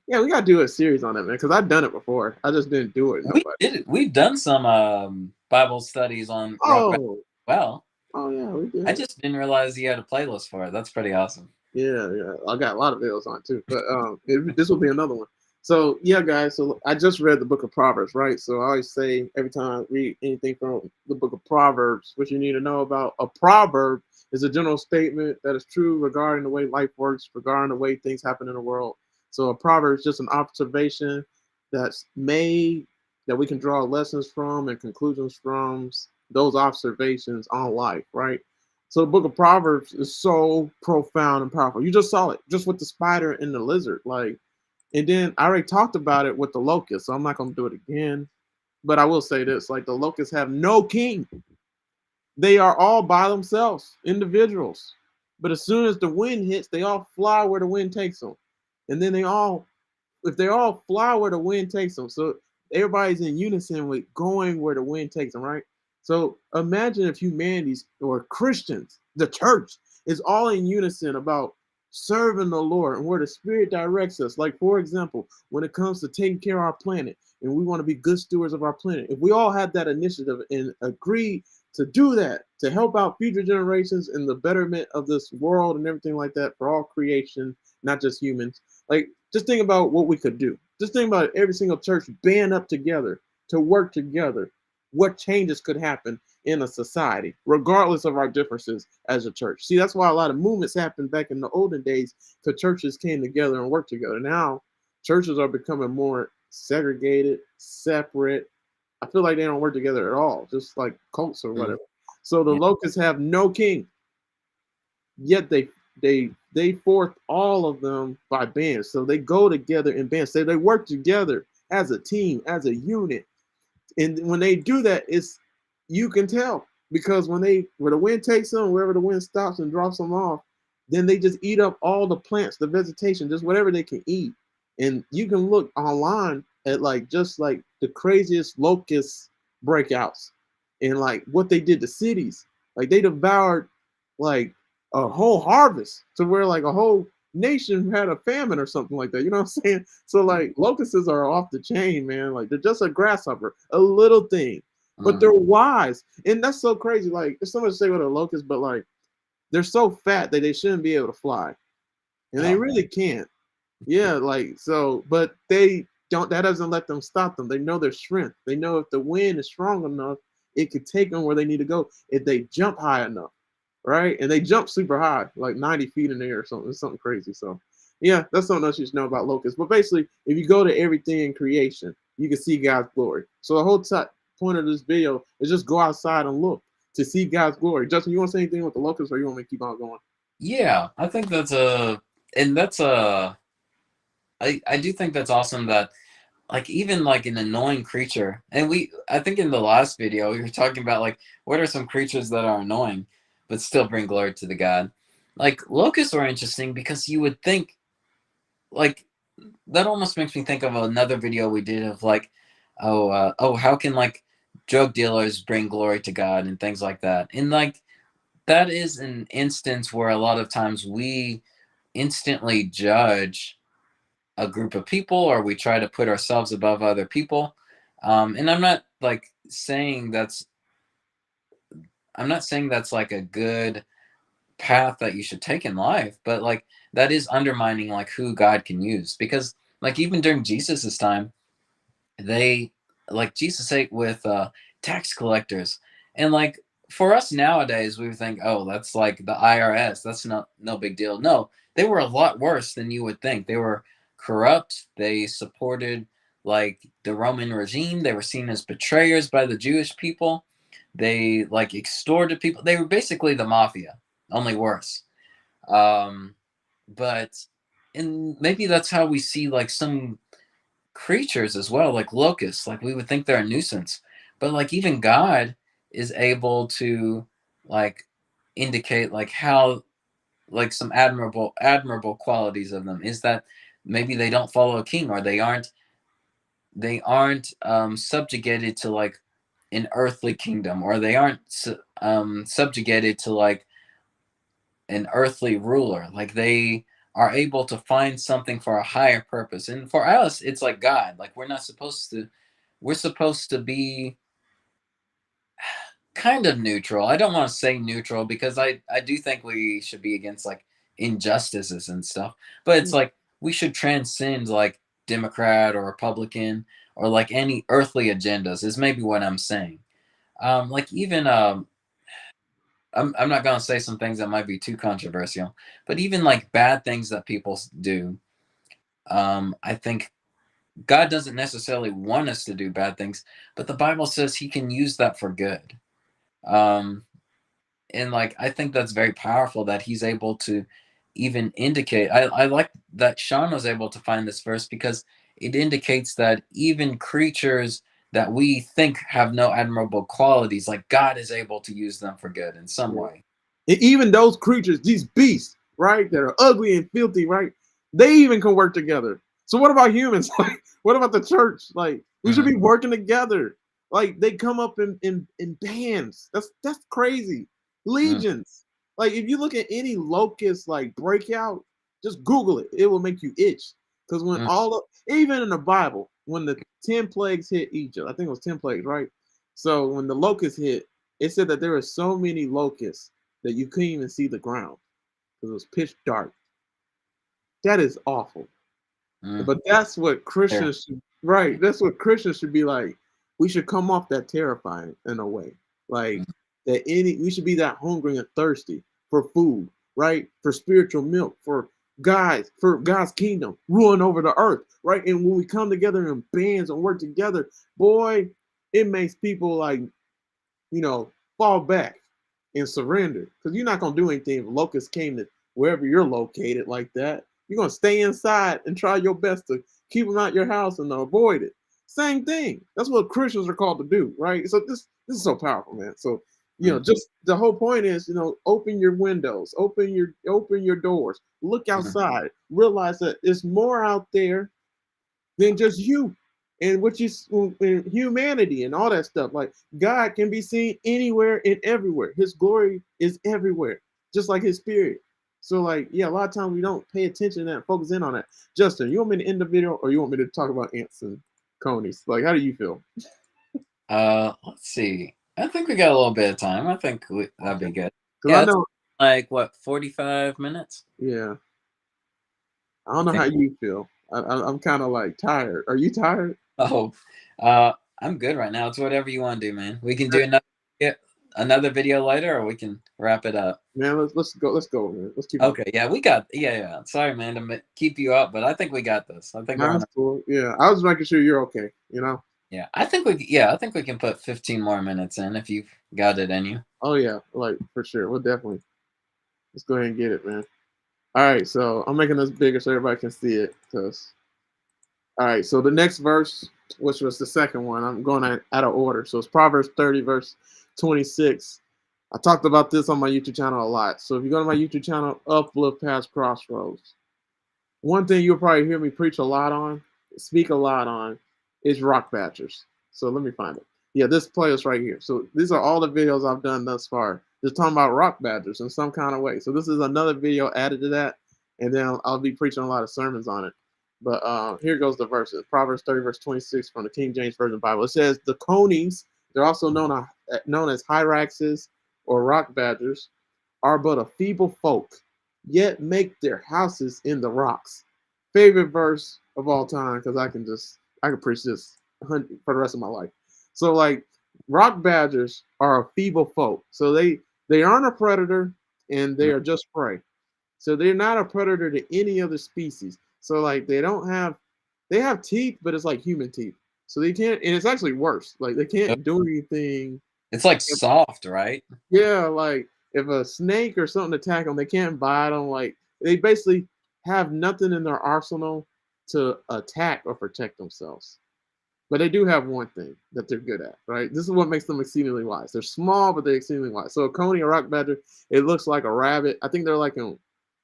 yeah, we gotta do a series on it, man, because I've done it before. I just didn't do it. We Nobody. did it. We've done some Bible studies on rock band. Oh, Well, oh yeah, we I did. just didn't realize you had a playlist for it. That's pretty awesome. Yeah, yeah. I got a lot of videos on it too, but this will be another one. So yeah, guys. So I just read the book of Proverbs, right? So I always say every time I read anything from the book of Proverbs, what you need to know about a proverb is a general statement that is true regarding the way life works, regarding the way things happen in the world. So a proverb is just an observation that's made that we can draw lessons from and conclusions from those observations on life, right? So the book of Proverbs is so profound and powerful. You just saw it just with the spider and the lizard. Like, and then I already talked about it with the locust, so I'm not gonna do it again. But I will say this: like the locusts have no king. They are all by themselves, individuals. But as soon as the wind hits, they all fly where the wind takes them. And then if they all fly where the wind takes them, so everybody's in unison with going where the wind takes them, right? So imagine if humanity's or Christians, the church, is all in unison about serving the Lord and where the Spirit directs us. Like, for example, when it comes to taking care of our planet and we want to be good stewards of our planet, if we all had that initiative and agree to do that, to help out future generations in the betterment of this world and everything like that for all creation, not just humans, like just think about what we could do. Just think about every single church band up together to work together. What changes could happen in a society, regardless of our differences as a church. See, that's why a lot of movements happened back in the olden days, because churches came together and worked together. Now, churches are becoming more segregated, separate. I feel like they don't work together at all, just like cults or Mm, whatever. So the yeah. locusts have no king, yet they forth all of them by bands. So they go together in bands. So they work together as a team, as a unit. And when they do that, it's you can tell because where the wind takes them, wherever the wind stops and drops them off, then they just eat up all the plants, the vegetation, just whatever they can eat. And you can look online at like just like the craziest locust breakouts and like what they did to cities. Like they devoured like a whole harvest to where like a whole nation had a famine or something like that. You know what I'm saying? So like locusts are off the chain, man. Like they're just a grasshopper, a little thing, but Mm. they're wise, and that's so crazy. Like there's so much to say about a locust, but like they're so fat that they shouldn't be able to fly, and they Oh, really can't. Yeah, like so, but they don't. That doesn't let them stop them. They know their strength. They know if the wind is strong enough, it could take them where they need to go if they jump high enough, right? And they jump super high, like 90 feet in the air or something. It's something crazy. So, yeah, that's something else you should know about locusts. But basically, if you go to everything in creation, you can see God's glory. So the whole point of this video is just go outside and look to see God's glory. Justin, you want to say anything with the locusts, or you want me to keep on going? yeah. I think that's a, and that's a, I do think that's awesome that like even like an annoying creature, and I think in the last video we were talking about like what are some creatures that are annoying but still bring glory to the God. Like locusts are interesting because you would think like that almost makes me think of another video we did of like oh how can like drug dealers bring glory to God and things like that. And like that is an instance where a lot of times we instantly judge a group of people or we try to put ourselves above other people. And I'm not saying that's like a good path that you should take in life, but like that is undermining like who God can use. Because like even during Jesus's time, they like Jesus ate with tax collectors. And like for us nowadays we would think, oh, that's like the IRS, that's no big deal. No, they were a lot worse than you would think. They were corrupt, they supported like the Roman regime, they were seen as betrayers by the Jewish people, they like extorted people, they were basically the mafia, only worse. um but and maybe that's how we see like some creatures as well, like locusts. Like we would think they're a nuisance, but like even God is able to like indicate like how like some admirable qualities of them is that maybe they don't follow a king, or they aren't subjugated to like an earthly kingdom, or they aren't subjugated to like an earthly ruler. Like they are able to find something for a higher purpose. And for us, it's like God. Like we're supposed to be kind of neutral. I don't want to say neutral because I do think we should be against like injustices and stuff. But it's like we should transcend like Democrat or Republican or like any earthly agendas is maybe what I'm saying. Like even I'm not going to say some things that might be too controversial, but even like bad things that people do, I think God doesn't necessarily want us to do bad things, but the Bible says He can use that for good. Um, and like I think that's very powerful that He's able to even indicate. I like that Sean was able to find this verse because it indicates that even creatures that we think have no admirable qualities, like God is able to use them for good in some Yeah. way. And even those creatures, these beasts, right, that are ugly and filthy, right, they even can work together. So what about humans? Like, what about the church? Like, we should Mhm, be working together. Like, they come up in bands. That's crazy. mhm, Legions. Like, if you look at any locust like breakout, just Google it. It will make you itch. Because when mhm, all of, even in the Bible, when the 10 plagues hit Egypt, I think it was 10 plagues, right? So when the locusts hit, it said that there were so many locusts that you couldn't even see the ground because it was pitch dark. That is awful. mhm. But that's what There. Christians should, right? That's what Christians should be like. We should come off that terrifying in a way. Like that we should be that hungry and thirsty for food, right? For spiritual milk, for God's kingdom, ruling over the earth, right? And when we come together in bands and work together, boy, it makes people like fall back and surrender. Because you're not gonna do anything if locusts came to wherever you're located like that. You're gonna stay inside and try your best to keep them out your house and avoid it. Same thing. That's what Christians are called to do, right? So this is so powerful, man. So Mhm, just the whole point is, open your windows, open your doors, look mhm, outside, realize that there's more out there than just you and what you in humanity and all that stuff. Like God can be seen anywhere and everywhere. His glory is everywhere, just like His spirit. So like, yeah, a lot of times we don't pay attention to that, focus in on that. Justin, you want me to end the video or you want me to talk about ants and conies? Like, how do you feel? Let's see. I think we got a little bit of time. I think that'd Okay. be good. Because I Yeah, it's know, like what, 45 minutes? yeah, I don't You know how think? you feel. I'm kind of like tired. Are you tired? Oh, uh, I'm good right now. It's whatever you want to do, man. We can do another, yeah, another video later, or we can wrap it up. Man, let's go. Let's go, man. Let's keep it. Okay, yeah, we got, yeah, yeah. Sorry, man, to keep you up, but I think we got this. I think we're Nah, on. that's cool. Yeah, I was making sure you're okay. You know. Yeah, I think we can put 15 more minutes in if you've got it in you. Oh yeah, like for sure. We'll definitely. Let's go ahead and get it, man. All right, so I'm making this bigger so everybody can see it. Cause all right, so the next verse, which was the second one, I'm going out of order. So it's Proverbs 30, verse 26. I talked about this on my YouTube channel a lot. So if you go to my YouTube channel, Uplift past Crossroads, one thing you'll probably hear me preach a lot on, speak a lot on, is rock badgers. So let me find it. Yeah, this playlist right here. So these are all the videos I've done thus far, just talking about rock badgers in some kind of way. So this is another video added to that, and then I'll be preaching a lot of sermons on it. But here goes the verses. Proverbs 30, verse 26 from the King James Version Bible. It says, the conies, they're also known as hyraxes or rock badgers, are but a feeble folk, yet make their houses in the rocks. Favorite verse of all time, because I can preach this for the rest of my life. So like rock badgers are a feeble folk. So they aren't a predator and they Mm. are just prey. So they're not a predator to any other species. So like they have teeth, but it's like human teeth. So they can't, and it's actually worse. Like they can't do anything. It's like soft, right? Yeah, like if a snake or something attack them, they can't bite them. Like they basically have nothing in their arsenal to attack or protect themselves. But they do have one thing that they're good at, right? This is what makes them exceedingly wise. They're small, but they're exceedingly wise. So a coney or rock badger, it looks like a rabbit. I think they're like in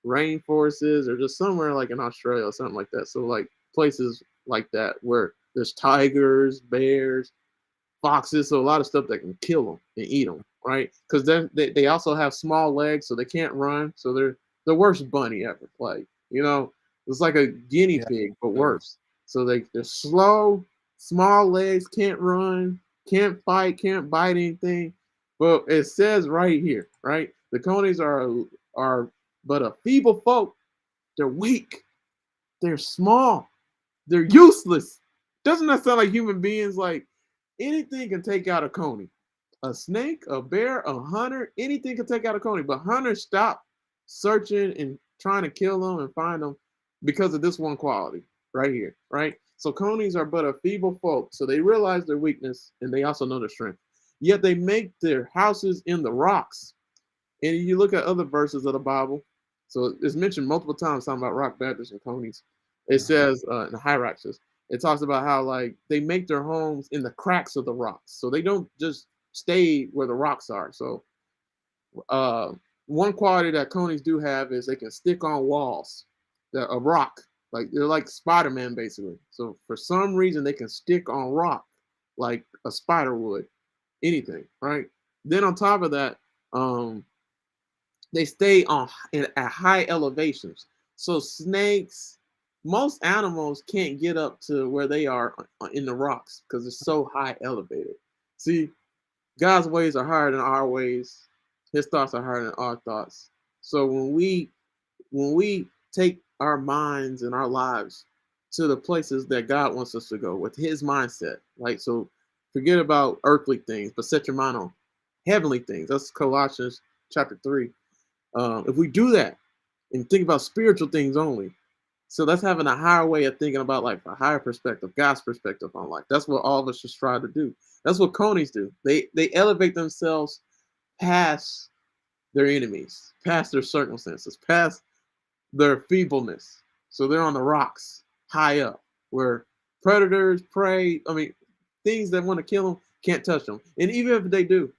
rainforests or just somewhere like in Australia or something like that. So like places like that where there's tigers, bears, foxes, so a lot of stuff that can kill them and eat them, right? Because they also have small legs, so they can't run. So they're the worst bunny ever. Like it's like a guinea Yeah. pig, but worse. So they're slow, small legs, can't run, can't fight, can't bite anything. But it says right here, right? The conies are but a feeble folk. They're weak. They're small. They're useless. Doesn't that sound like human beings? Like anything can take out a coney. A snake, a bear, a hunter, anything can take out a coney. But hunters stop searching and trying to kill them and find them because of this one quality right here, right? So conies are but a feeble folk. So they realize their weakness and they also know their strength. Yet they make their houses in the rocks. And you look at other verses of the Bible, so it's mentioned multiple times talking about rock badgers and conies. It says in the hyraxes, it talks about how like they make their homes in the cracks of the rocks, so they don't just stay where the rocks are. So uh, one quality that conies do have is they can stick on walls, that a rock, like they're like Spider-Man basically. So for some reason they can stick on rock like a spider would, anything, right? Then on top of that, they stay at high elevations. So snakes, most animals can't get up to where they are in the rocks because it's so high elevated. See, God's ways are higher than our ways. His thoughts are higher than our thoughts. So when we take our minds and our lives to the places that God wants us to go with his mindset, like so forget about earthly things, but set your mind on heavenly things. That's Colossians chapter 3. If we do that and think about spiritual things only, so that's having a higher way of thinking about life, a higher perspective, God's perspective on life. That's what all of us should strive to do. That's what conies do. They elevate themselves past their enemies, past their circumstances, past their feebleness. So they're on the rocks, high up, where predators, prey, things that want to kill them can't touch them. And even if they do,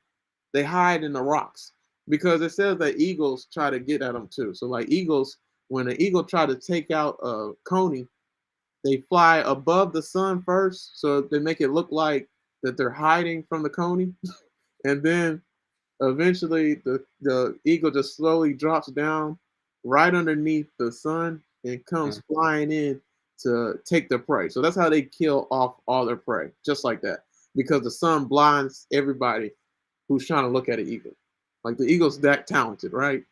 they hide in the rocks because it says that eagles try to get at them too. So like eagles, when an eagle try to take out a coney, they fly above the sun first, so they make it look like that they're hiding from the coney, and then eventually the eagle just slowly drops down right underneath the sun and comes Mm. flying in to take their prey. So that's how they kill off all their prey, just like that. Because the sun blinds everybody who's trying to look at an eagle. Like the eagle's that talented, right?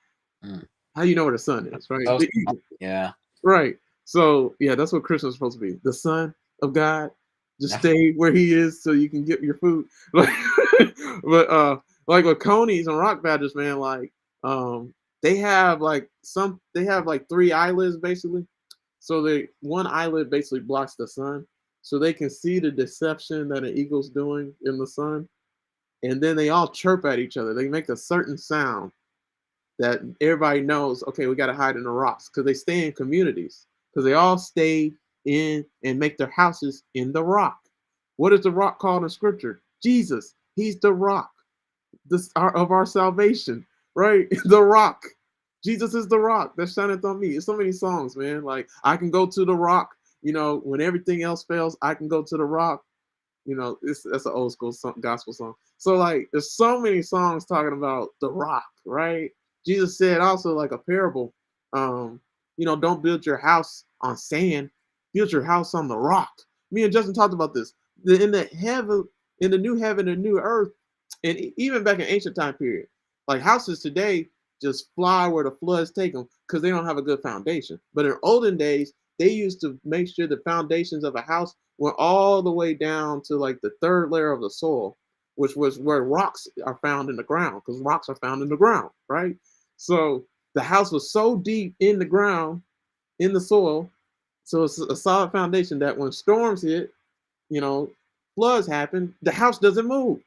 Mm. How do you know where the sun is, right? So The smart. eagle. Yeah. Right. So yeah, that's what Christmas is supposed to be. The Son of God. Just stay where he is so you can get your food. Like but like with conies and rock badgers, man, like they have like three eyelids basically. So they one eyelid basically blocks the sun. So they can see the deception that an eagle's doing in the sun. And then they all chirp at each other. They make a certain sound that everybody knows, okay, we got to hide in the rocks because they stay in communities because they all stay in and make their houses in the rock. What is the rock called in scripture? Jesus. He's the rock of our salvation, right? The rock. Jesus is the rock that shineth on me. It's so many songs, man. Like I can go to the rock, when everything else fails, I can go to the rock. That's an old school gospel song. So like, there's so many songs talking about the rock, right? Jesus said also like a parable. Don't build your house on sand, build your house on the rock. Me and Justin talked about this. In the heaven, in the new heaven and new earth, and even back in ancient time period, like houses today just fly where the floods take them because they don't have a good foundation. But in olden days, they used to make sure the foundations of a house went all the way down to like the third layer of the soil, which was where rocks are found in the ground, because rocks are found in the ground, right? So the house was so deep in the ground, in the soil, so it's a solid foundation that when storms hit, you know, floods happen, the house doesn't move.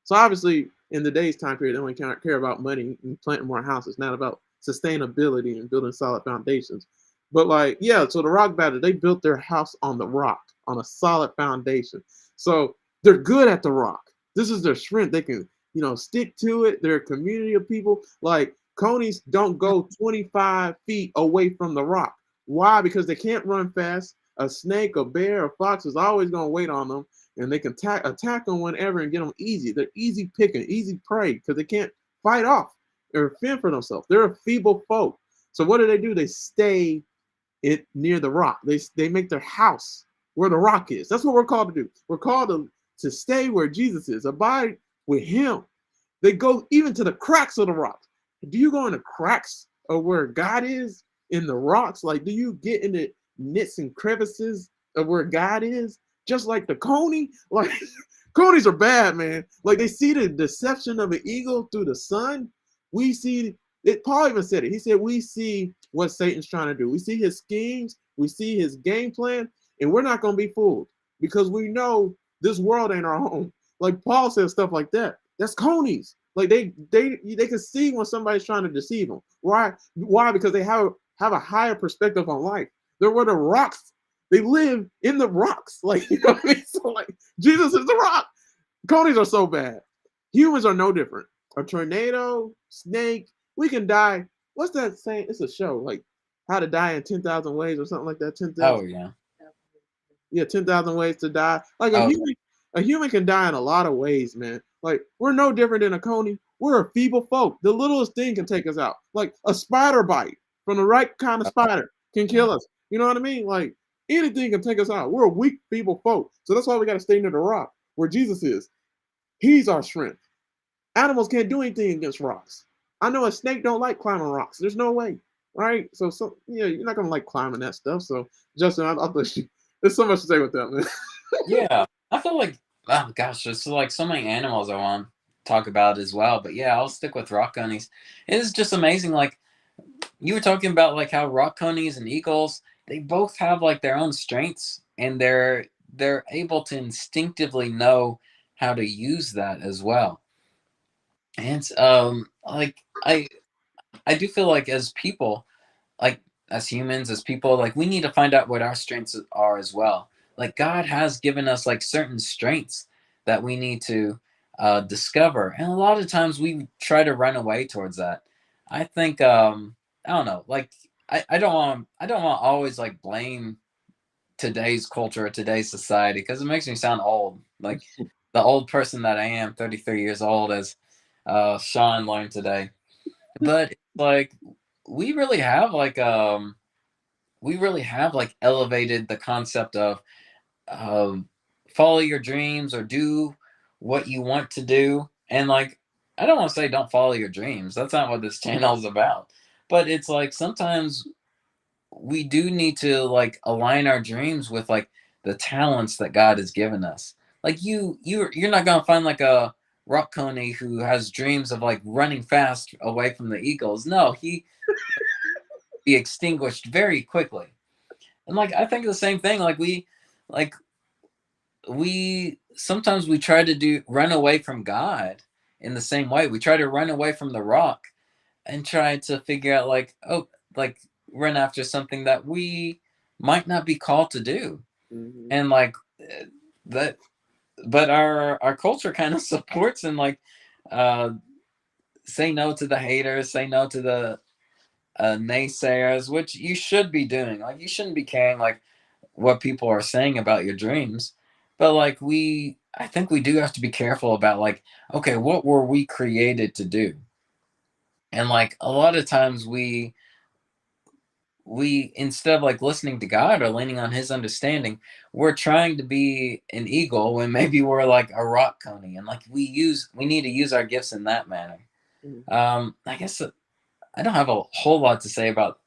So obviously, in the day's time period, they only care about money and planting more houses, not about sustainability and building solid foundations. But like, yeah, so the rock batter, they built their house on the rock, on a solid foundation. So they're good at the rock. This is their strength. They can, stick to it. They're a community of people. Like conies don't go 25 feet away from the rock. Why? Because they can't run fast. A snake, a bear, a fox is always going to wait on them, and they can attack them whenever and get them easy. They're easy picking, easy prey because they can't fight off or fend for themselves. They're a feeble folk. So what do? They stay near the rock. They make their house where the rock is. That's what we're called to do. We're called to stay where Jesus is, abide with him. They go even to the cracks of the rocks. Do you go in the cracks of where God is in the rocks? Like, do you get in the nits and crevices of where God is? Just like the coney? Like, conies are bad, man. Like, they see the deception of an eagle through the sun. We see it. Paul even said it. He said, we see what Satan's trying to do. We see his schemes, we see his game plan, and we're not going to be fooled because we know this world ain't our home. Like Paul says stuff like that. That's conies. Like they can see when somebody's trying to deceive them. Why? Why? Because they have a higher perspective on life. They're where the rocks. They live in the rocks. Like, you know what I mean? So like Jesus is the rock. Conies are so bad. Humans are no different. A tornado, snake, we can die. What's that saying? It's a show, like How to Die in 10,000 Ways or something like that. 10,000. Oh yeah. Yeah, 10,000 ways to die. Like Oh a human can die in a lot of ways, man. Like we're no different than a coney. We're a feeble folk. The littlest thing can take us out. Like a spider bite from the right kind of spider can yeah. kill us. You know what I mean? Like anything can take us out. We're a weak, feeble folk. So that's why we got to stay near the rock where Jesus is. He's our strength. Animals can't do anything against rocks. I know a snake don't like climbing rocks. There's no way, right? So yeah, you're not gonna like climbing that stuff. So Justin, I'll let you. There's so much to say with that, man. Yeah. I feel like, oh gosh, there's like so many animals I want to talk about as well. But yeah, I'll stick with rock conies. It is just amazing. Like you were talking about like how rock conies and eagles, they both have like their own strengths, and they're able to instinctively know how to use that as well. And like I do feel like as people, like as humans, as people, like we need to find out what our strengths are as well. Like God has given us like certain strengths that we need to discover, and a lot of times we try to run away towards that. I think I don't know, like I don't want to always like blame today's culture or today's society because it makes me sound old, like the old person that I am, 33 years old, as Sean learned today. But like we really have like elevated the concept of um, follow your dreams or do what you want to do. And like, I don't want to say don't follow your dreams. That's not what this channel is about. But it's like sometimes we do need to like align our dreams with like the talents that God has given us. Like you're not gonna find like a rock coney who has dreams of like running fast away from the eagles. No, he be extinguished very quickly. And like I think the same thing. Like we sometimes we try to do run away from God in the same way. We try to run away from the rock and try to figure out like, oh, like run after something that we might not be called to do. Mm-hmm. And like that, but our culture kind of supports and like uh say no to the haters, say no to the naysayers, which you should be doing. Like you shouldn't be caring like what people are saying about your dreams. But like I think we do have to be careful about like, okay, what were we created to do? And like a lot of times we instead of like listening to God or leaning on his understanding, we're trying to be an eagle when maybe we're like a rock coney. And like we need to use our gifts in that manner. Mm-hmm. I guess I don't have a whole lot to say about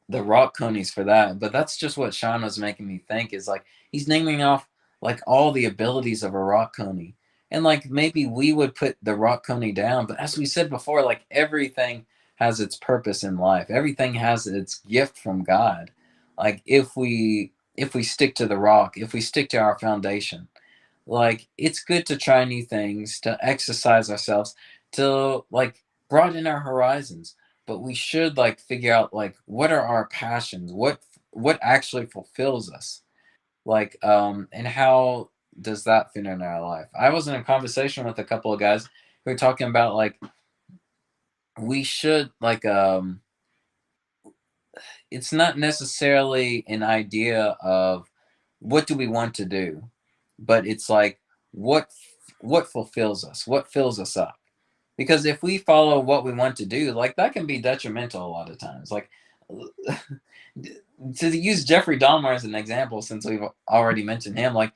the rock conies for that, but that's just what Sean was making me think is like he's naming off like all the abilities of a rock coney. And like maybe we would put the rock coney down, but as we said before, like everything has its purpose in life. Everything has its gift from God. Like if we stick to the rock, if we stick to our foundation, like it's good to try new things, to exercise ourselves, to like broaden our horizons. But we should like figure out like what are our passions, what actually fulfills us, like and how does that fit in our life. I was in a conversation with a couple of guys who were talking about like we should like it's not necessarily an idea of what do we want to do, but it's like what what fulfills us, what fills us up. Because if we follow what we want to do, like that can be detrimental a lot of times. Like to use Jeffrey Dahmer as an example, since we've already mentioned him, like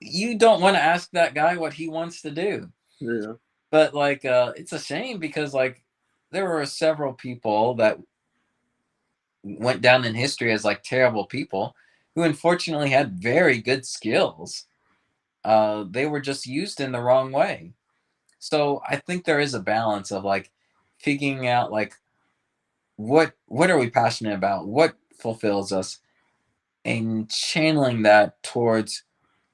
you don't want to ask that guy what he wants to do. Yeah. But like it's a shame because like there were several people that went down in history as like terrible people who unfortunately had very good skills. They were just used in the wrong way. So I think there is a balance of like figuring out like what are we passionate about, what fulfills us, and channeling that towards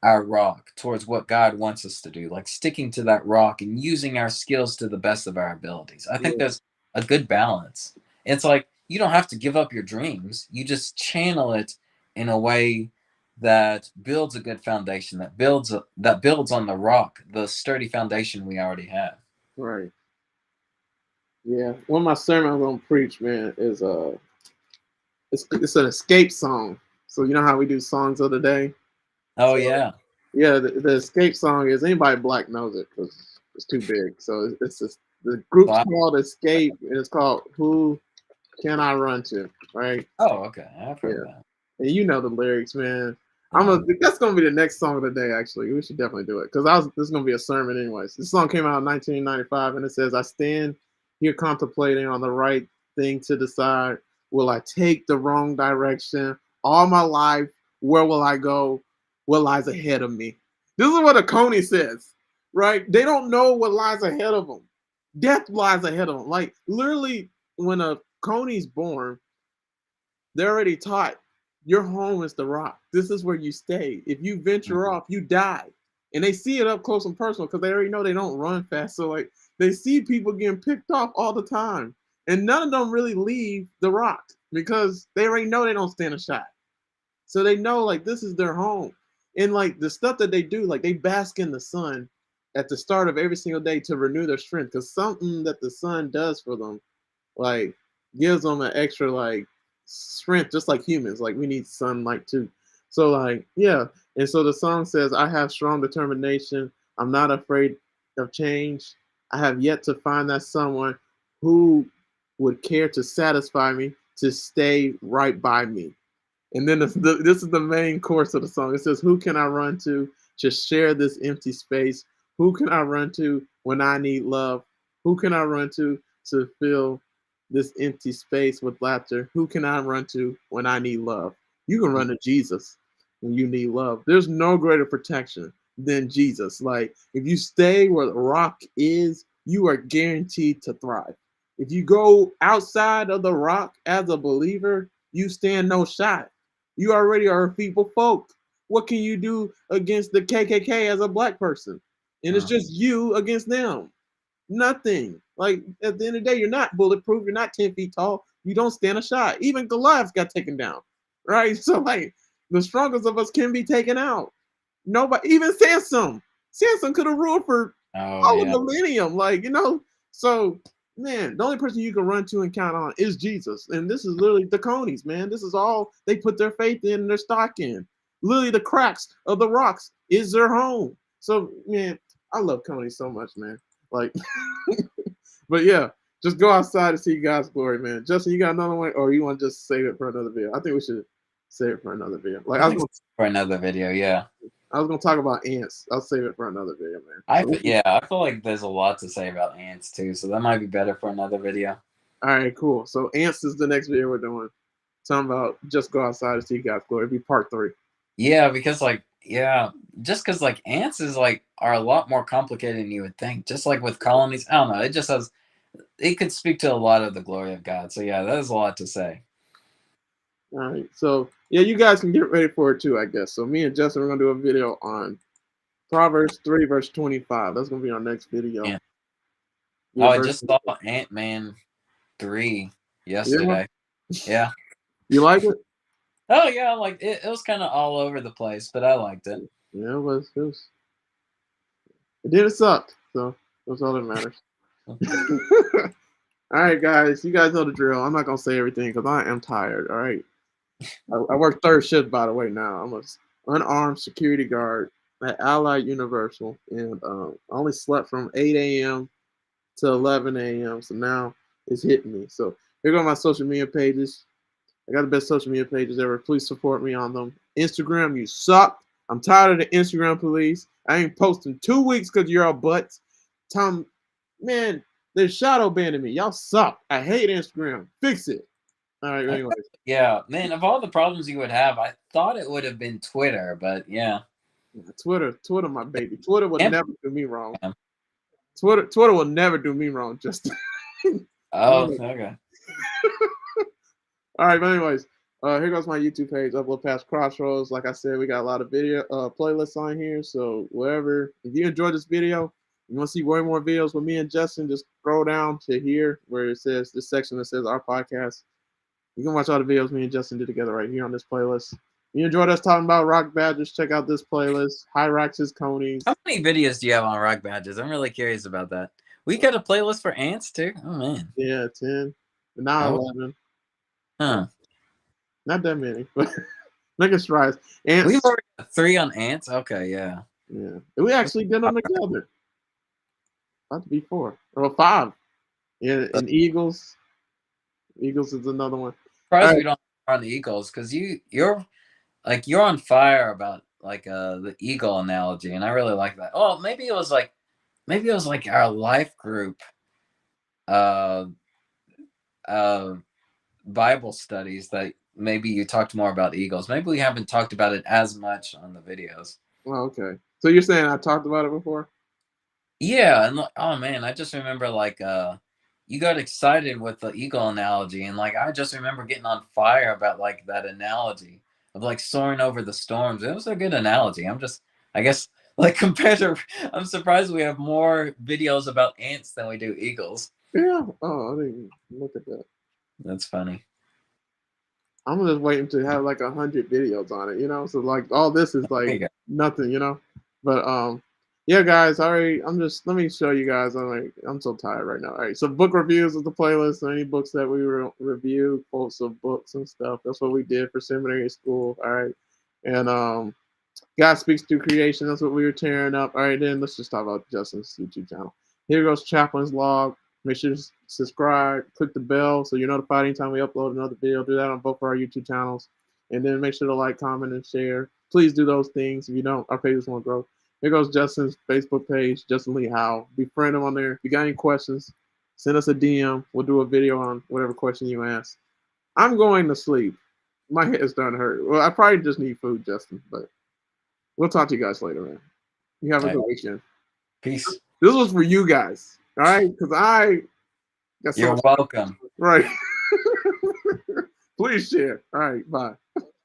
our rock, towards what God wants us to do, like sticking to that rock and using our skills to the best of our abilities. I think Yeah. there's a good balance. It's like you don't have to give up your dreams. You just channel it in a way that builds a good foundation, that builds on the rock, the sturdy foundation we already have. Right. Yeah. One of my sermon I'm gonna preach, man, is it's an escape song. So you know how we do songs of the day. Oh So yeah. yeah, the escape song is anybody black knows it because it's too big. So it's just the group's Wow. called Escape, and it's called Who Can I Run To? Right? Oh, okay. I've heard Yeah. that. And you know the lyrics, man. Yeah. That's gonna be the next song of the day. Actually, we should definitely do it because this is gonna be a sermon, anyways. This song came out in 1995, and it says, "I stand here contemplating on the right thing to decide. Will I take the wrong direction? All my life, where will I go? What lies ahead of me?" This is what a coney says, right? They don't know what lies ahead of them. Death lies ahead of them. Like literally, when a coney's born, they're already taught your home is the rock. This is where you stay. If you venture Mhm. off, you die. And they see it up close and personal because they already know they don't run fast. So like they see people getting picked off all the time. And none of them really leave the rock because they already know they don't stand a shot. So they know like this is their home. And like the stuff that they do, like they bask in the sun at the start of every single day to renew their strength. Because something that the sun does for them like gives them an extra like strength, just like humans. Like we need sunlight too. So like yeah, and so the song says, "I have strong determination. I'm not afraid of change. I have yet to find that someone who would care to satisfy me, to stay right by me. And then this is the main chorus of the song. It says, "Who can I run to share this empty space? Who can I run to when I need love? Who can I run to fill this empty space with laughter? Who can I run to when I need love?" You can run to Jesus when you need love. There's no greater protection than Jesus. Like, if you stay where the rock is, you are guaranteed to thrive. If you go outside of the rock as a believer, you stand no shot. You already are a feeble folk. What can you do against the KKK as a black person? And it's Uh, just you against them. Nothing. Like, at the end of the day, you're not bulletproof. You're not 10 feet tall. You don't stand a shot. Even Goliath got taken down. Right? So, like, the strongest of us can be taken out. Nobody, even Samson. Samson could have ruled for oh all of yeah. millennium. Like, you know, so man, the only person you can run to and count on is Jesus. And this is literally the conies, man. This is all they put their faith in and their stock in. Literally, the cracks of the rocks is their home. So, man, I love conies so much, man. Like, but yeah, just go outside to see God's glory, man. Justin, you got another one, or you want to just save it for another video? I think we should save it for another video. Like, I think for another video, yeah. I was gonna talk about ants. I'll save it for another video, man. Yeah, I feel like there's a lot to say about ants too, so that might be better for another video. All right, cool. So ants is the next video we're doing. Talking about just go outside to see God's glory. It'll be part 3. Yeah, because like just because like ants is like are a lot more complicated than you would think. Just like with colonies, I don't know. It just has it could speak to a lot of the glory of God. So yeah, that is a lot to say. All right. So yeah, you guys can get ready for it too, I guess. So me and Justin are gonna do a video on Proverbs 3 verse 25. That's gonna be our next video. Yeah. Yeah, Oh, I just saw Ant-Man 3 yeah. yesterday. Yeah. You like it? Oh yeah, like it was kind of all over the place, but I liked it. Yeah, it was. It didn't suck. So that's all that matters. All right, guys. You guys know the drill. I'm not gonna say everything because I am tired. All right. I work third shift, by the way. Now I'm an unarmed security guard at Allied Universal, and I only slept from 8 a.m. to 11 a.m. So now it's hitting me. So here go my social media pages. I got the best social media pages ever. Please support me on them. Instagram, you suck. I'm tired of the Instagram police. I ain't posting 2 weeks because you're all butts. Tom, man, they're shadow banning me. Y'all suck. I hate Instagram. Fix it. All right, anyways. Yeah, man, of all the problems you would have, I thought it would have been Twitter, but yeah. Twitter, my baby. Twitter will Yep. never do me wrong. Twitter will never do me wrong, Justin. Oh, okay. All right, but anyways, here goes my YouTube page, Uplift past Crossroads. Like I said, we got a lot of video playlists on here. So wherever, if you enjoyed this video, you want to see way more videos with me and Justin, just scroll down to here where it says this section that says our podcast. You can watch all the videos me and Justin did together right here on this playlist. If you enjoyed us talking about rock badgers, check out this playlist. Hyrax's Conies. How many videos do you have on rock badges? I'm really curious about that. We got a playlist for ants too. Oh man. Yeah, 10. But now 11. Huh. Not that many, but make us strides. Ants. We've already got 3 on ants. Okay, yeah. Yeah. We actually did them together. About to be 4. Or 5. Yeah, and Eagles. Eagles is another one. Surprised we don't on the Eagles because you're on fire about like the eagle analogy, and I really like that. Oh, maybe it was like our life group Bible studies that maybe you talked more about eagles. Maybe we haven't talked about it as much on the videos. Oh, okay. So you're saying I talked about it before? Yeah, and oh man, I just remember like you got excited with the eagle analogy, and like I just remember getting on fire about like that analogy of like soaring over the storms. It was a good analogy. I guess like compared to, I'm surprised we have more videos about ants than we do eagles. Yeah. Oh, I didn't look at that. That's funny. I'm just waiting to have like 100 videos on it, you know. So like all this is like nothing, you know. But yeah, guys. All right, let me show you guys. I'm so tired right now. All right, so book reviews is the playlist. So any books that we review, quotes of books and stuff. That's what we did for seminary school. All right, and God speaks through creation. That's what we were tearing up. All right, then let's just talk about Justin's YouTube channel. Here goes Chaplain's log. Make sure to subscribe, click the bell so you're notified anytime we upload another video. Do that on both of our YouTube channels. And then make sure to like, comment, and share. Please do those things. If you don't, our pages won't grow. Here goes Justin's Facebook page, Justin Lee Howell. Befriend him on there. If you got any questions, send us a DM. We'll do a video on whatever question you ask. I'm going to sleep. My head is starting to hurt. Well, I probably just need food, Justin, but we'll talk to you guys later, man. You have a good weekend. Peace. This was for you guys, all right? Because I got so You're welcome. right. Please share. All right, bye.